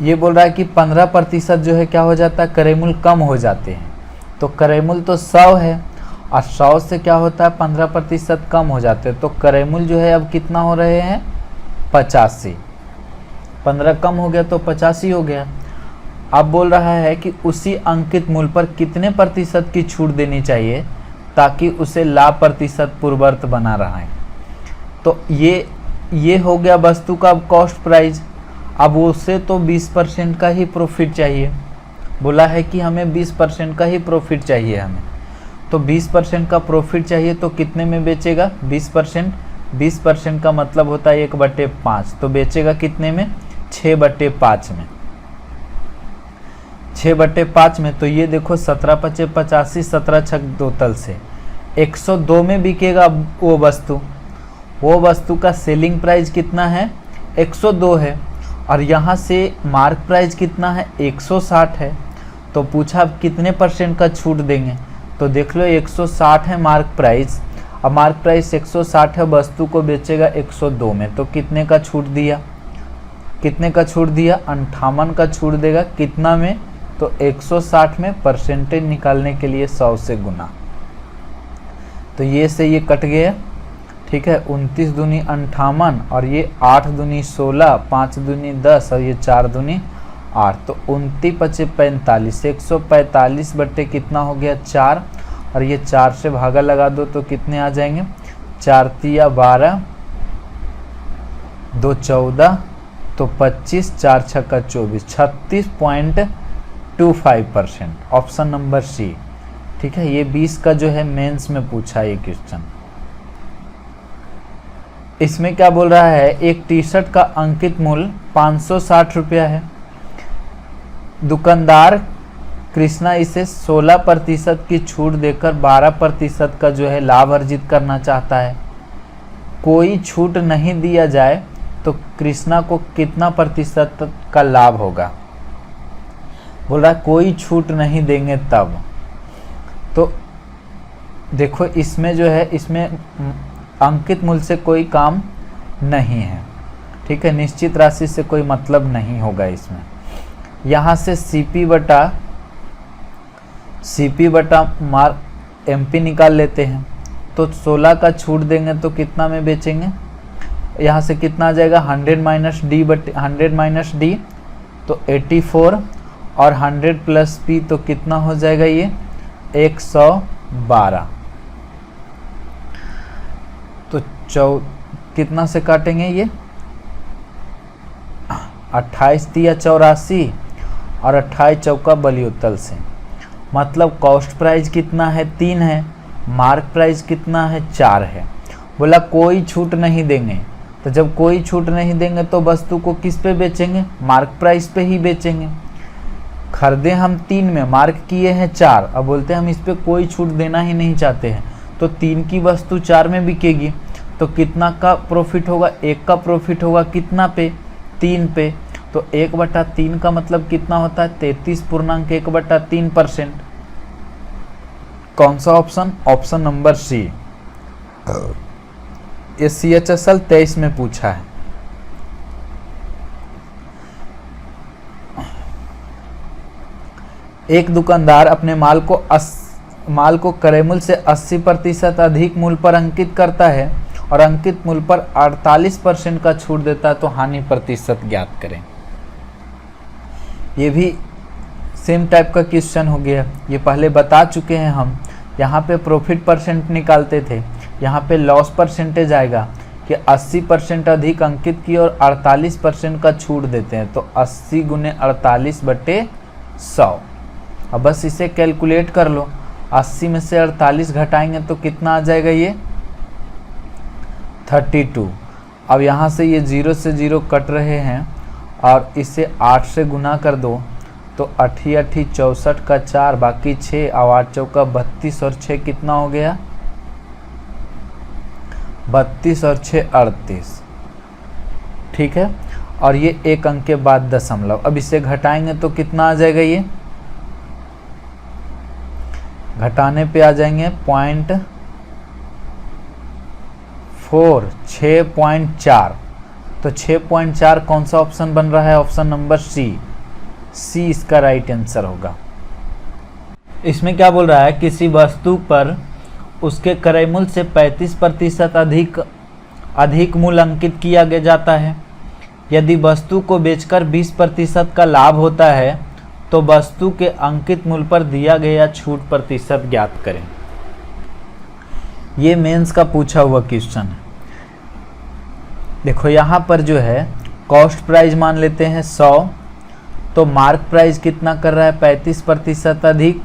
ये बोल रहा है कि 15% जो है क्या हो जाता है, करैमुल कम हो जाते हैं। तो करैमुल तो 100 है और 100 से क्या होता है, 15% कम हो जाते हैं। तो करैमुल जो है अब कितना हो रहे हैं, 85। 15 कम हो गया तो 85 हो गया। अब बोल रहा है कि उसी अंकित मूल्य पर कितने प्रतिशत की छूट देनी चाहिए ताकि उसे लाभ प्रतिशत पूर्ववर्त बना रहा है। तो ये हो गया वस्तु का कॉस्ट प्राइस। अब उसे तो 20% का ही प्रॉफिट चाहिए, बोला है कि हमें 20% का ही प्रॉफिट चाहिए हमें। तो 20% का प्रॉफिट चाहिए तो कितने में बेचेगा, 20% का मतलब होता है 1/5, तो बेचेगा कितने में, 6/5 में। 6/5 में, तो ये देखो 17 पचे 85, 17 छक 2 तल से 102 में बिकेगा वो वस्तु का सेलिंग प्राइस कितना है, 102 है और यहाँ से मार्क प्राइस कितना है, 160 है। तो पूछा अब कितने % का छूट देंगे, तो देख लो 160 है मार्क प्राइस, अब मार्क प्राइस 160 है, वस्तु को बेचेगा 102 में, तो कितने का छूट दिया, 58 का छूट देगा। कितना में, तो 160 में परसेंटेज निकालने के लिए 100 से गुना, तो ये से ये कट गया, ठीक है। 29 दूनी 58 और ये 8 दूनी 16, 5 दूनी 10 और ये 4 दूनी 8, तो 29 पचे 45, 145 बटे कितना हो गया, 4, और ये 4 से भागा लगा दो तो कितने आ जाएंगे, 4 तिया 12, 2 14, तो 25, 4 छक्का 24, 36.25%, ऑप्शन नंबर सी, ठीक है। ये 20 का जो है मेंस में पूछा ये क्वेश्चन। इसमें क्या बोल रहा है, एक टी शर्ट का अंकित मूल्य 560 रुपया है। दुकानदार कृष्णा इसे 16% की छूट देकर 12% का जो है लाभ अर्जित करना चाहता है। कोई छूट नहीं दिया जाए तो कृष्णा को कितना प्रतिशत का लाभ होगा। बोल रहा है कोई छूट नहीं देंगे तब। तो देखो इसमें जो है, इसमें अंकित मूल्य से कोई काम नहीं है, ठीक है। निश्चित राशि से कोई मतलब नहीं होगा इसमें। यहाँ से सीपी बटा मार्क एमपी निकाल लेते हैं, तो 16 का छूट देंगे तो कितना में बेचेंगे, यहाँ से कितना आ जाएगा, 100 माइनस डी तो 84 और 100 प्लस पी तो कितना हो जाएगा, ये 112। तो कितना से काटेंगे, ये 28 तिया 84 और 28 चौका बलियोत्तल से, मतलब कॉस्ट प्राइस कितना है, 3 है, मार्क प्राइस कितना है, 4 है। बोला कोई छूट नहीं देंगे, तो जब कोई छूट नहीं देंगे तो वस्तु को किस पे बेचेंगे, मार्क प्राइस पे ही बेचेंगे। खरीदे हम 3 में, मार्क किए हैं 4, अब बोलते हैं हम इस पे कोई छूट देना ही नहीं चाहते हैं, तो 3 की वस्तु 4 में बिकेगी, तो कितना का प्रॉफिट होगा, 1 का प्रॉफिट होगा, कितना पे, 3 पे। तो 1/3 का मतलब कितना होता है, 33.1/3%। कौन सा ऑप्शन, ऑप्शन नंबर सी। ये CHSL 23 में पूछा है। एक दुकानदार अपने माल को क्रय मूल्य से 80% अधिक मूल्य पर अंकित करता है और अंकित मूल्य पर 48% का छूट देता है, तो हानि प्रतिशत ज्ञात करें। ये भी सेम टाइप का क्वेश्चन हो गया, ये पहले बता चुके हैं हम। यहाँ पे प्रॉफिट परसेंट निकालते थे, यहाँ पे लॉस परसेंटेज आएगा कि 80% अधिक अंकित की और 48% का छूट देते हैं, तो 80 × 48/100। अब बस इसे कैलकुलेट कर लो, 80 में से 48 घटाएंगे तो कितना आ जाएगा ये 32। अब यहाँ से ये 0 से 0 कट रहे हैं और इसे 8 से गुना कर दो तो 8 8 64 का 4 बाकी 6 और 8 चौका 32 और 6 कितना हो गया 32 और 6 38। ठीक है, और ये एक अंक के बाद दशमलव। अब इसे घटाएंगे तो कितना आ जाएगा, ये घटाने पे आ जाएंगे 0.4 6.4। तो 6.4 कौन सा ऑप्शन बन रहा है, ऑप्शन नंबर सी इसका राइट आंसर होगा। इसमें क्या बोल रहा है, किसी वस्तु पर उसके क्रय मूल्य से 35% अधिक मूल्य अंकित किया जाता है। यदि वस्तु को बेचकर 20% का लाभ होता है तो वस्तु के अंकित मूल्य पर दिया गया छूट प्रतिशत ज्ञात करें। ये मेंस का पूछा हुआ क्वेश्चन है। देखो यहाँ पर जो है कॉस्ट प्राइस मान लेते हैं 100, तो मार्क प्राइस कितना कर रहा है 35% अधिक,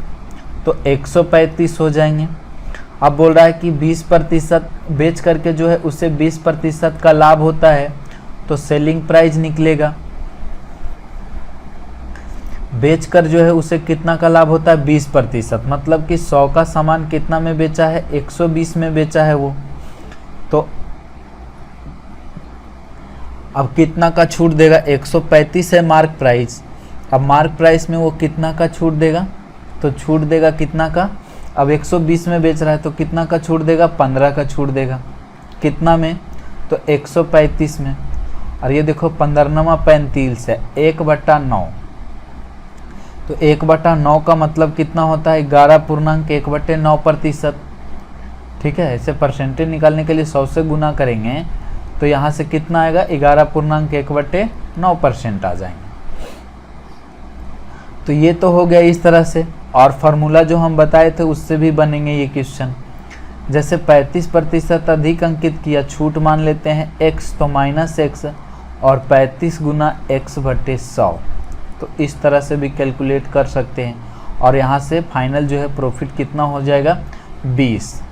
तो 135 हो जाएंगे। अब बोल रहा है कि 20% बेच करके जो है उससे 20% का लाभ होता है, तो सेलिंग प्राइस निकलेगा। बेचकर जो है उसे कितना का लाभ होता है 20%, मतलब कि 100 का सामान कितना में बेचा है 120 में बेचा है वो, तो अब कितना का छूट देगा 135 है मार्क प्राइस। अब मार्क प्राइस में वो कितना का छूट देगा, तो छूट देगा कितना का, अब 120 में बेच रहा है तो कितना का छूट देगा 15 का छूट देगा। कितना में, तो 135 में। और ये देखो 15 35 है 1/9, तो 1/9 का मतलब कितना होता है 11.1/9%। ठीक है, ऐसे परसेंटेज निकालने के लिए 100 से गुना करेंगे तो यहाँ से कितना आएगा 11.1/9% आ जाएंगे। तो ये तो हो गया इस तरह से, और फार्मूला जो हम बताए थे उससे भी बनेंगे ये क्वेश्चन। जैसे 35% अधिक अंकित किया, छूट मान लेते हैं x, तो -x और 35 गुना x/100, तो इस तरह से भी कैलकुलेट कर सकते हैं। और यहाँ से फाइनल जो है प्रॉफिट कितना हो जाएगा 20।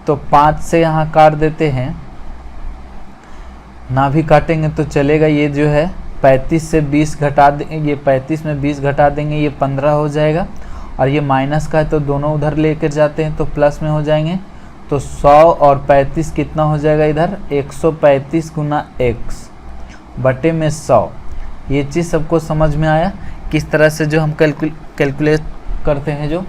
तो 5 से यहाँ काट देते हैं, ना भी काटेंगे तो चलेगा। ये जो है 35 से 20 घटा देंगे, ये 35 में 20 घटा देंगे, ये 15 हो जाएगा। और ये माइनस का है तो दोनों उधर लेकर जाते हैं तो प्लस में हो जाएंगे। तो 100 और 35 कितना हो जाएगा इधर 135 गुना x बटे में 100। ये चीज़ सबको समझ में आया किस तरह से जो हम कैलकुलेट करते हैं, जो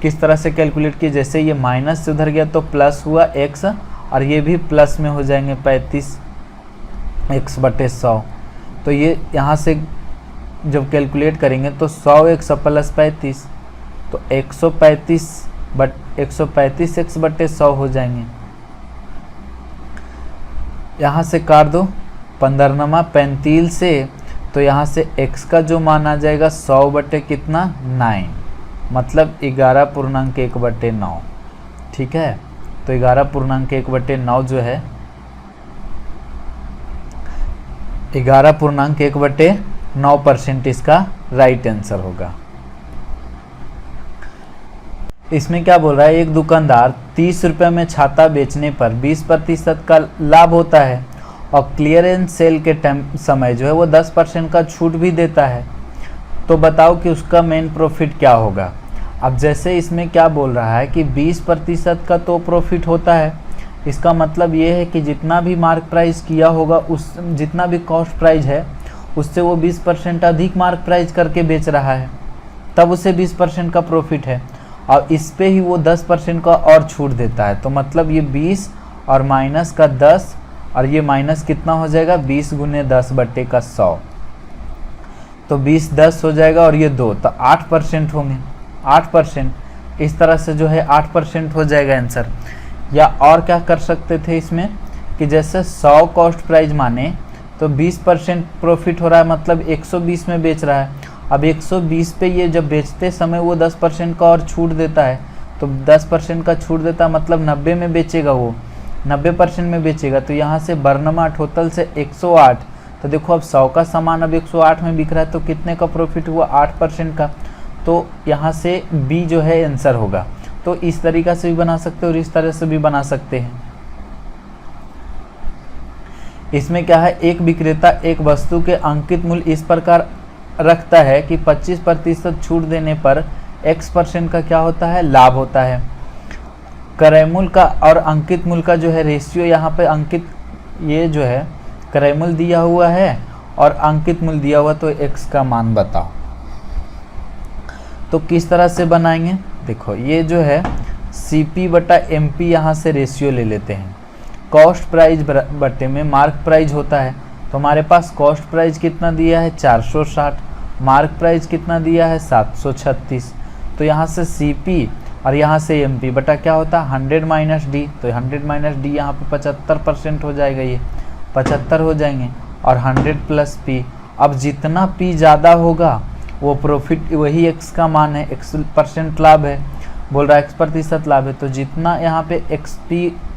किस तरह से कैलकुलेट किए। जैसे ये माइनस से उधर गया तो प्लस हुआ x, और ये भी प्लस में हो जाएंगे 35 x/100। तो ये यहाँ से जब कैलकुलेट करेंगे तो 100x + 35, तो 135 x/100 हो जाएंगे। यहाँ से काट दो 15 35 से, तो यहाँ से x का जो मान आ जाएगा 100 बटे कितना 9, मतलब 11.1/9। ठीक है, तो 11.1/9 जो है 11.1/9% इसका राइट आंसर होगा। इसमें क्या बोल रहा है, एक दुकानदार 30 रुपये में छाता बेचने पर 20% का लाभ होता है और क्लियरेंस सेल के समय जो है वो 10% का छूट भी देता है, तो बताओ कि उसका मेन प्रॉफिट क्या होगा। अब जैसे इसमें क्या बोल रहा है कि 20% का तो प्रॉफिट होता है, इसका मतलब ये है कि जितना भी मार्क प्राइस किया होगा, उस जितना भी कॉस्ट प्राइस है उससे वो 20% अधिक मार्क प्राइस करके बेच रहा है, तब उसे 20% का प्रॉफिट है। और इस पे ही वो 10% का और छूट देता है, तो मतलब ये 20 और माइनस का 10, और ये माइनस कितना हो जाएगा 20 गुने 10 बटे का 100, तो 20 10 हो जाएगा और ये 2, तो 8% होंगे। 8% इस तरह से जो है 8% हो जाएगा आंसर। या और क्या कर सकते थे इसमें कि जैसे 100 कॉस्ट प्राइस माने तो 20% प्रॉफिट हो रहा है, मतलब 120 में बेच रहा है। अब 120 पे ये जब बेचते समय वो 10% का और छूट देता है, तो 10% का छूट देता मतलब 90 में बेचेगा, वो 90% में बेचेगा। तो यहाँ से बरनमा टोटल से 108, तो देखो अब 100 का सामान अब 108 में बिक रहा है, तो कितने का प्रॉफिट हुआ 8% का। तो यहाँ से बी जो है आंसर होगा। तो इस तरीक़ा से भी बना सकते हो और इस तरह से भी बना सकते हैं। इसमें क्या है, एक विक्रेता एक वस्तु के अंकित मूल्य इस प्रकार रखता है कि 25% छूट देने पर x% का क्या होता है, लाभ होता है। क्रय मूल्य का और अंकित मूल्य का जो है रेशियो, यहाँ पे अंकित ये जो है क्रय मूल्य दिया हुआ है और अंकित मूल्य दिया हुआ, तो x का मान बताओ। तो किस तरह से बनाएंगे, देखो ये जो है CP बटा MP यहाँ से रेशियो ले लेते हैं। कॉस्ट प्राइस बटे में मार्क प्राइस होता है, तो हमारे पास कॉस्ट प्राइस कितना दिया है 460, मार्क प्राइस कितना दिया है 736। तो यहाँ से CP और यहाँ से MP बटा क्या होता है 100 माइनस D, तो 100 माइनस D यहाँ पे 75% हो जाएगा, ये 75 हो जाएंगे और 100 प्लस P। अब जितना P ज़्यादा होगा वो प्रॉफिट, वही x का मान है, x% लाभ है, बोल रहा है x% लाभ है, तो जितना यहाँ पे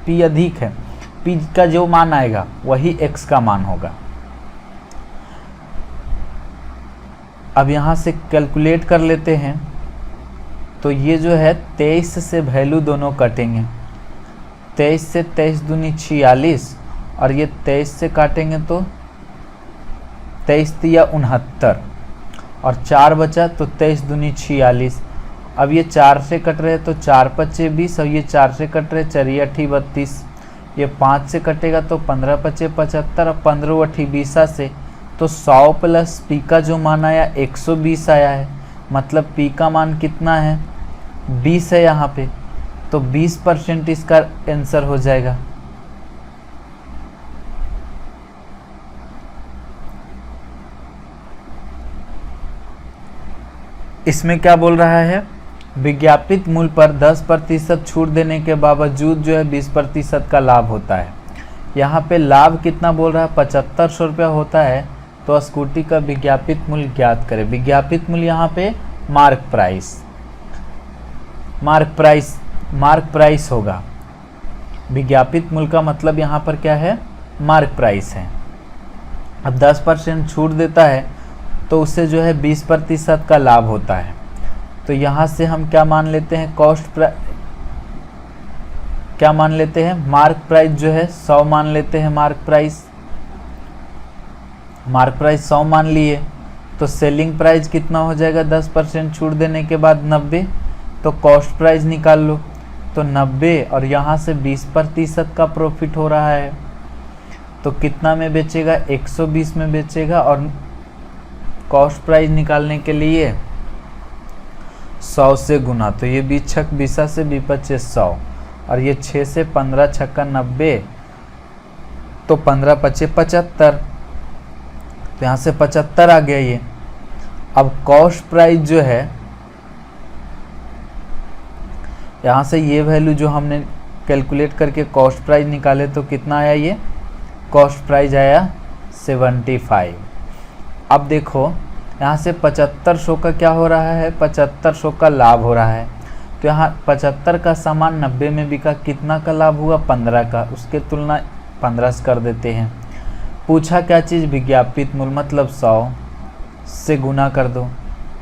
P अधिक है, P का जो मान आएगा वही x का मान होगा। अब यहाँ से कैलकुलेट कर लेते हैं, तो ये जो है 23 से वैल्यू दोनों कटेंगे, 23 से 23 दूनी 46 और ये 23 से काटेंगे तो 23 दिया 69 और 4 बचा, तो 23 दूनी 46। अब ये 4 से कट रहे तो 4 पचे 20 और ये 4 से कट रहे 4 अठी 32, ये 5 से कटेगा तो 15 पचे 75 और 15 अठी 20 से, तो 100 प्लस P का जो मान आया 120 आया है, मतलब P का मान कितना है 20 है यहाँ पे, तो 20% इसका आंसर हो जाएगा। इसमें क्या बोल रहा है, विज्ञापित मूल्य पर 10% छूट देने के बावजूद जो है 20% का लाभ होता है। यहाँ पे लाभ कितना बोल रहा है 7500 रुपया होता है, तो स्कूटी का विज्ञापित मूल्य ज्ञात करें। विज्ञापित मूल्य यहाँ पे मार्क प्राइस होगा। विज्ञापित मूल्य का मतलब यहाँ पर क्या है, मार्क प्राइस है। अब 10% छूट देता है तो उससे जो है 20% का लाभ होता है। तो यहाँ से हम क्या मान लेते हैं, क्या मान लेते हैं, मार्क प्राइस जो है 100 मान लेते हैं। मार्क प्राइस 100 मान लिए, तो सेलिंग प्राइस कितना हो जाएगा 10% छूट देने के बाद 90, तो कॉस्ट प्राइस निकाल लो, तो 90 और यहाँ से 20% का प्रॉफिट हो रहा है, तो कितना में बेचेगा 120 में बेचेगा। और कॉस्ट प्राइस निकालने के लिए 100 से गुना, तो ये 20 छक 20 से 20 पच्चीस 100 और ये 6 से 15 छक्का 90, तो 15 पच्चे 75, तो यहाँ से 75 आ गया ये। अब कॉस्ट प्राइस जो है, यहाँ से ये वैल्यू जो हमने कैलकुलेट करके कॉस्ट प्राइस निकाले तो कितना आया, ये कॉस्ट प्राइस आया 75। अब देखो यहाँ से 7500 का क्या हो रहा है, 7500 का लाभ हो रहा है, तो यहाँ 75 का सामान 90 में बिका, कितना का लाभ हुआ 15 का, उसके तुलना 15 से कर देते हैं। पूछा क्या चीज़, विज्ञापित मूल्य, मतलब 100 से गुना कर दो,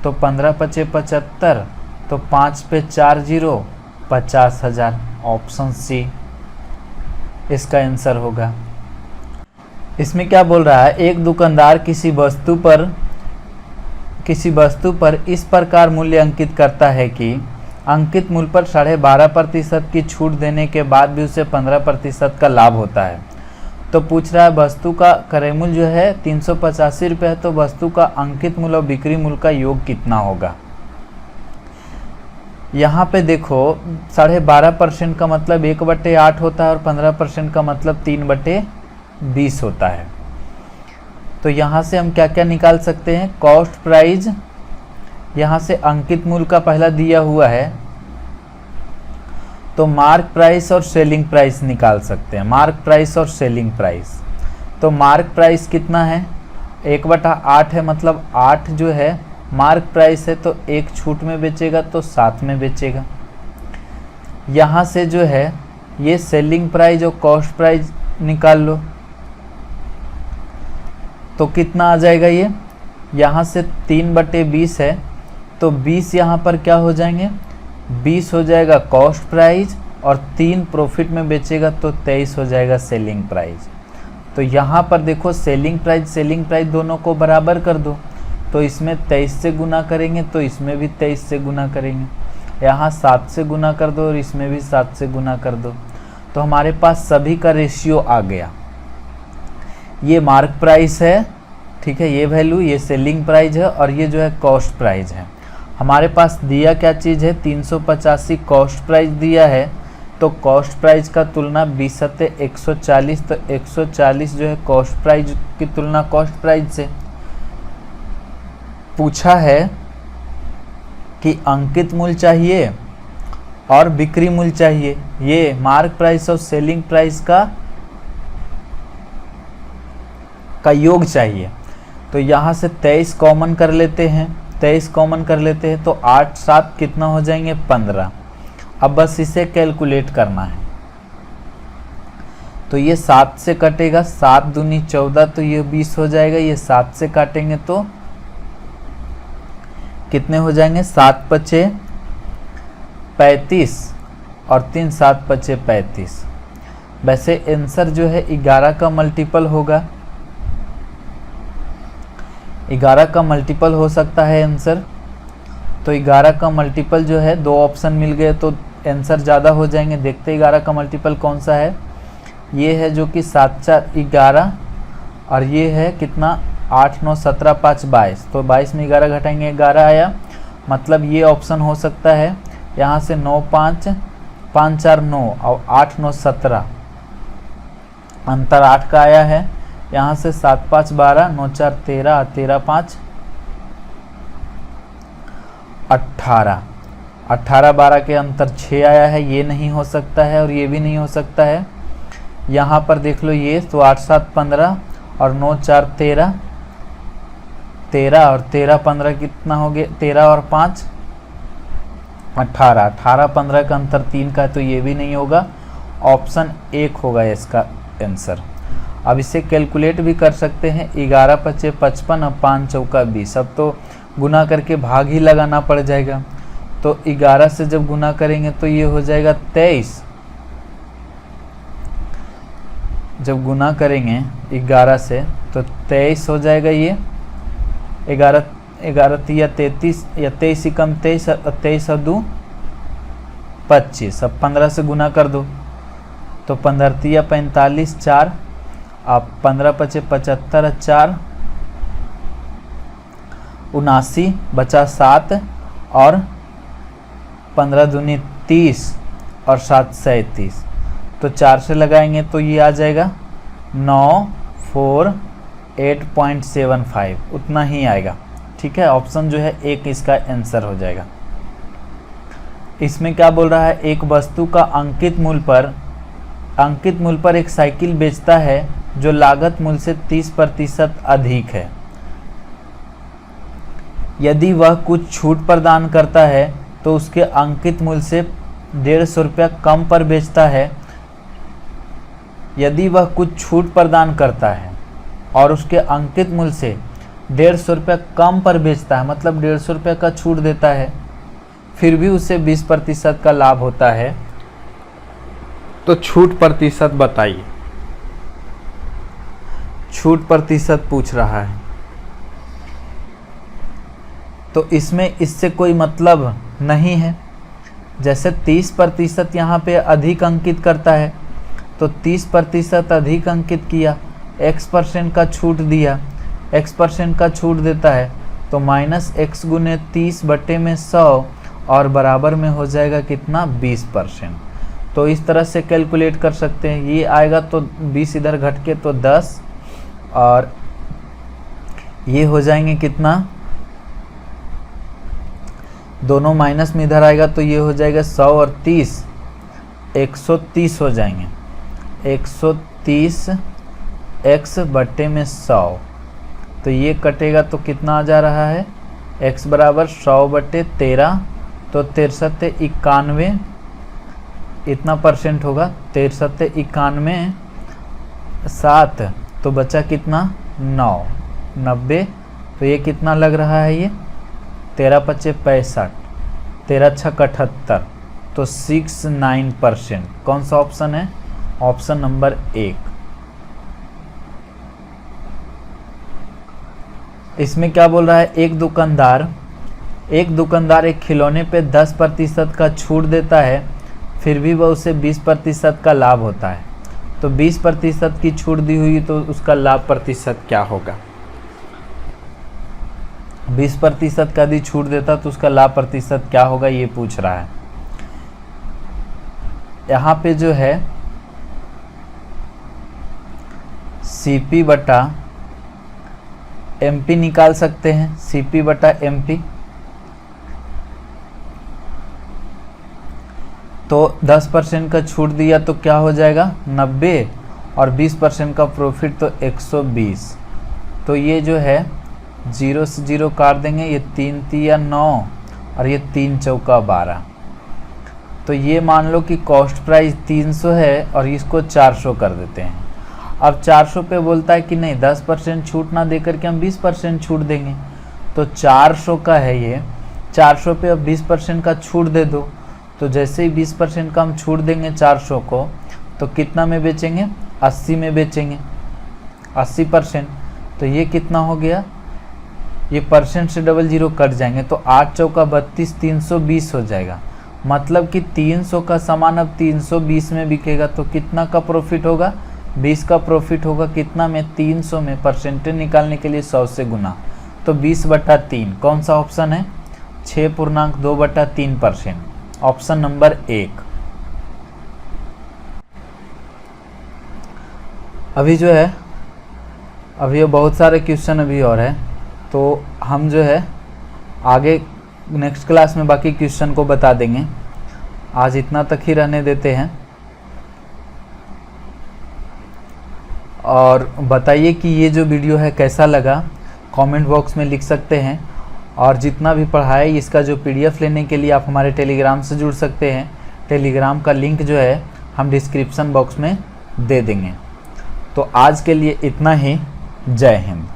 तो 15 पचे 75, तो 5 पे 4 0 50,000। ऑप्शन सी इसका आंसर होगा। इसमें क्या बोल रहा है, एक दुकानदार किसी वस्तु पर इस प्रकार मूल्य अंकित करता है कि अंकित मूल्य पर 12.5% की छूट देने के बाद भी उसे 15% का लाभ होता है। तो पूछ रहा है वस्तु का क्रय मूल्य जो है 385 रुपये है, तो वस्तु का अंकित मूल्य और बिक्री मूल्य का योग कितना होगा। यहाँ पे देखो 12.5% का मतलब 1/8 होता है और 15% का मतलब 3/20 होता है। तो यहाँ से हम क्या क्या निकाल सकते हैं, कॉस्ट प्राइस, यहाँ से अंकित मूल्य का पहला दिया हुआ है, तो मार्क प्राइस और सेलिंग प्राइस निकाल सकते हैं। मार्क प्राइस और सेलिंग प्राइस, तो मार्क प्राइस कितना है 1/8 है, मतलब 8 जो है मार्क प्राइस है, तो 1 छूट में बेचेगा तो 7 में बेचेगा। यहाँ से जो है ये सेलिंग प्राइस और कॉस्ट प्राइस निकाल लो, तो कितना आ जाएगा ये, यहाँ से 3/20 है, तो 20 यहाँ पर क्या हो जाएंगे, 20 हो जाएगा कॉस्ट प्राइस और 3 प्रॉफिट में बेचेगा तो 23 हो जाएगा सेलिंग प्राइस। तो यहाँ पर देखो सेलिंग प्राइस दोनों को बराबर कर दो, तो इसमें 23 से गुना करेंगे तो इसमें भी 23 से गुना करेंगे, यहाँ 7 से गुना कर दो और इसमें भी 7 से गुना कर दो। तो हमारे पास सभी का रेशियो आ गया। ये मार्क प्राइस है, ठीक है, ये वैल्यू, ये सेलिंग प्राइस है और ये जो है कॉस्ट प्राइस है। हमारे पास दिया क्या चीज़ है, 385 कॉस्ट प्राइस दिया है, तो कॉस्ट प्राइस का तुलना 20 सत्ते 140, तो 140 जो है कॉस्ट प्राइस की तुलना कॉस्ट प्राइस से। पूछा है कि अंकित मूल्य चाहिए और बिक्री मूल्य चाहिए, ये मार्क प्राइस और सेलिंग प्राइस का योग चाहिए। तो यहाँ से 23 कॉमन कर लेते हैं, 23 कॉमन कर लेते हैं तो 8 7 कितना हो जाएंगे 15। अब बस इसे कैलकुलेट करना है। तो ये 7 से कटेगा, 7 दूनी 14, तो ये 20 हो जाएगा। ये 7 से काटेंगे तो कितने हो जाएंगे, 7 पचे 35 और 3 7 पचे 35। वैसे आंसर जो है 11 का मल्टीपल होगा, 11 का मल्टीपल हो सकता है आंसर। तो 11 का मल्टीपल जो है, 2 ऑप्शन मिल गए तो आंसर ज़्यादा हो जाएंगे। देखते हैं 11 का मल्टीपल कौन सा है। ये है जो कि 7 4 11 और ये है कितना 8 9 17 5 22, तो 22 में 11 घटाएंगे 11 आया, मतलब ये ऑप्शन हो सकता है। यहाँ से 9 5 5 4 9 और 8 9 17, अंतर 8 का आया है। यहाँ से 7 5 12 9 4 13 13 5 18, 18 12 के अंतर 6 आया है, ये नहीं हो सकता है और ये भी नहीं हो सकता है। यहाँ पर देख लो ये, तो 8 7 15 और 9 4 13 13 और 13 15 कितना हो गया, 13 और 5 18, 18 15 का अंतर 3 का है, तो ये भी नहीं होगा। ऑप्शन 1 होगा इसका आंसर। अब इसे कैलकुलेट भी कर सकते हैं, 11 पचे 55 और 5 चौका 20। अब तो गुना करके भाग ही लगाना पड़ जाएगा। तो 11 से जब गुना करेंगे तो ये हो जाएगा 23, जब गुना करेंगे 11 से तो 23 हो जाएगा। ये 11 या 33 या 23 ही कम 23, 23 और 2 25। अब 15 से गुना कर दो तो 15 या 45 4, अब 15 पचे 75 4 79 बचा 7 और 15 दूनी 30 और 7 37, तो 4 से लगाएंगे तो ये आ जाएगा 948.75, उतना ही आएगा। ठीक है, ऑप्शन जो है 1 इसका आंसर हो जाएगा। इसमें क्या बोल रहा है, एक वस्तु का अंकित मूल्य पर एक साइकिल बेचता है जो लागत मूल्य से 30% अधिक है। यदि वह कुछ छूट प्रदान करता है तो उसके अंकित मूल्य से 150 रुपया कम पर बेचता है। यदि वह कुछ छूट प्रदान करता है और उसके अंकित मूल्य से 150 रुपया कम पर बेचता है, मतलब 150 रुपया का छूट देता है, फिर भी उसे 20% का लाभ होता है, तो छूट प्रतिशत बताइए। छूट प्रतिशत पूछ रहा है, तो इसमें इससे कोई मतलब नहीं है। जैसे 30% यहाँ पे अधिक अंकित करता है, तो 30% अधिक अंकित किया, x% का छूट दिया, x% का छूट देता है, तो -x गुने 30 बटे में 100 और बराबर में हो जाएगा कितना 20%। तो इस तरह से कैलकुलेट कर सकते हैं। ये आएगा तो 20 इधर घट के तो 10 और ये हो जाएंगे कितना, दोनों माइनस में इधर आएगा तो ये हो जाएगा 100 और 30, 130 हो जाएंगे। 130 x बटे में 100, तो ये कटेगा तो कितना आ जा रहा है, x बराबर 100 बटे 13, तो 63 91 इतना परसेंट होगा। 63 91 7, तो बचा कितना 9 90, तो ये कितना लग रहा है, ये 13 पच्चे 65, 13 छक 78, तो 69%। कौन सा ऑप्शन है? Option number 1। इसमें क्या बोल रहा है? एक दुकानदार एक खिलौने पे 10% का छूट देता है, फिर भी वह उसे 20% का लाभ होता है। तो 20% की छूट दी हुई तो उसका लाभ प्रतिशत क्या होगा? 20% का यदि छूट देता तो उसका लाभ प्रतिशत क्या होगा, ये पूछ रहा है। यहाँ पे जो है CP बटा MP निकाल सकते हैं। CP बटा MP, तो 10% का छूट दिया तो क्या हो जाएगा? 90, और 20% का प्रॉफिट तो 120। तो ये जो है 0 से 0 काट देंगे, ये 3 तिया 9 और ये 3 चौका 12। तो ये मान लो कि कॉस्ट प्राइस 300 है और इसको 400 कर देते हैं। अब 400 पे बोलता है कि नहीं 10% छूट ना दे करके हम 20% छूट देंगे। तो 400 का है ये, 400 पे अब 20% का छूट दे दो। तो जैसे ही 20% का हम छूट देंगे 400 को, तो कितना में बेचेंगे? 80 में बेचेंगे, 80%। तो ये कितना हो गया? ये परसेंट से 00 कट जाएंगे, तो 8 चौका 32, 320 हो जाएगा। मतलब कि 300 का सामान अब 320 में बिकेगा, तो कितना का प्रॉफिट होगा? 20 का प्रॉफिट होगा। कितना में? 300 में। परसेंटेज निकालने के लिए 100 से गुना, तो 20/3। कौन सा ऑप्शन है? 6.2/3%। Option number 1। अभी जो है अभी बहुत सारे क्वेश्चन अभी और है, तो हम जो है आगे नेक्स्ट क्लास में बाकी क्वेश्चन को बता देंगे। आज इतना तक ही रहने देते हैं। और बताइए कि ये जो वीडियो है कैसा लगा, कमेंट बॉक्स में लिख सकते हैं। और जितना भी पढ़ाए इसका जो PDF लेने के लिए आप हमारे टेलीग्राम से जुड़ सकते हैं। टेलीग्राम का लिंक जो है हम डिस्क्रिप्शन बॉक्स में दे देंगे। तो आज के लिए इतना ही। जय हिंद।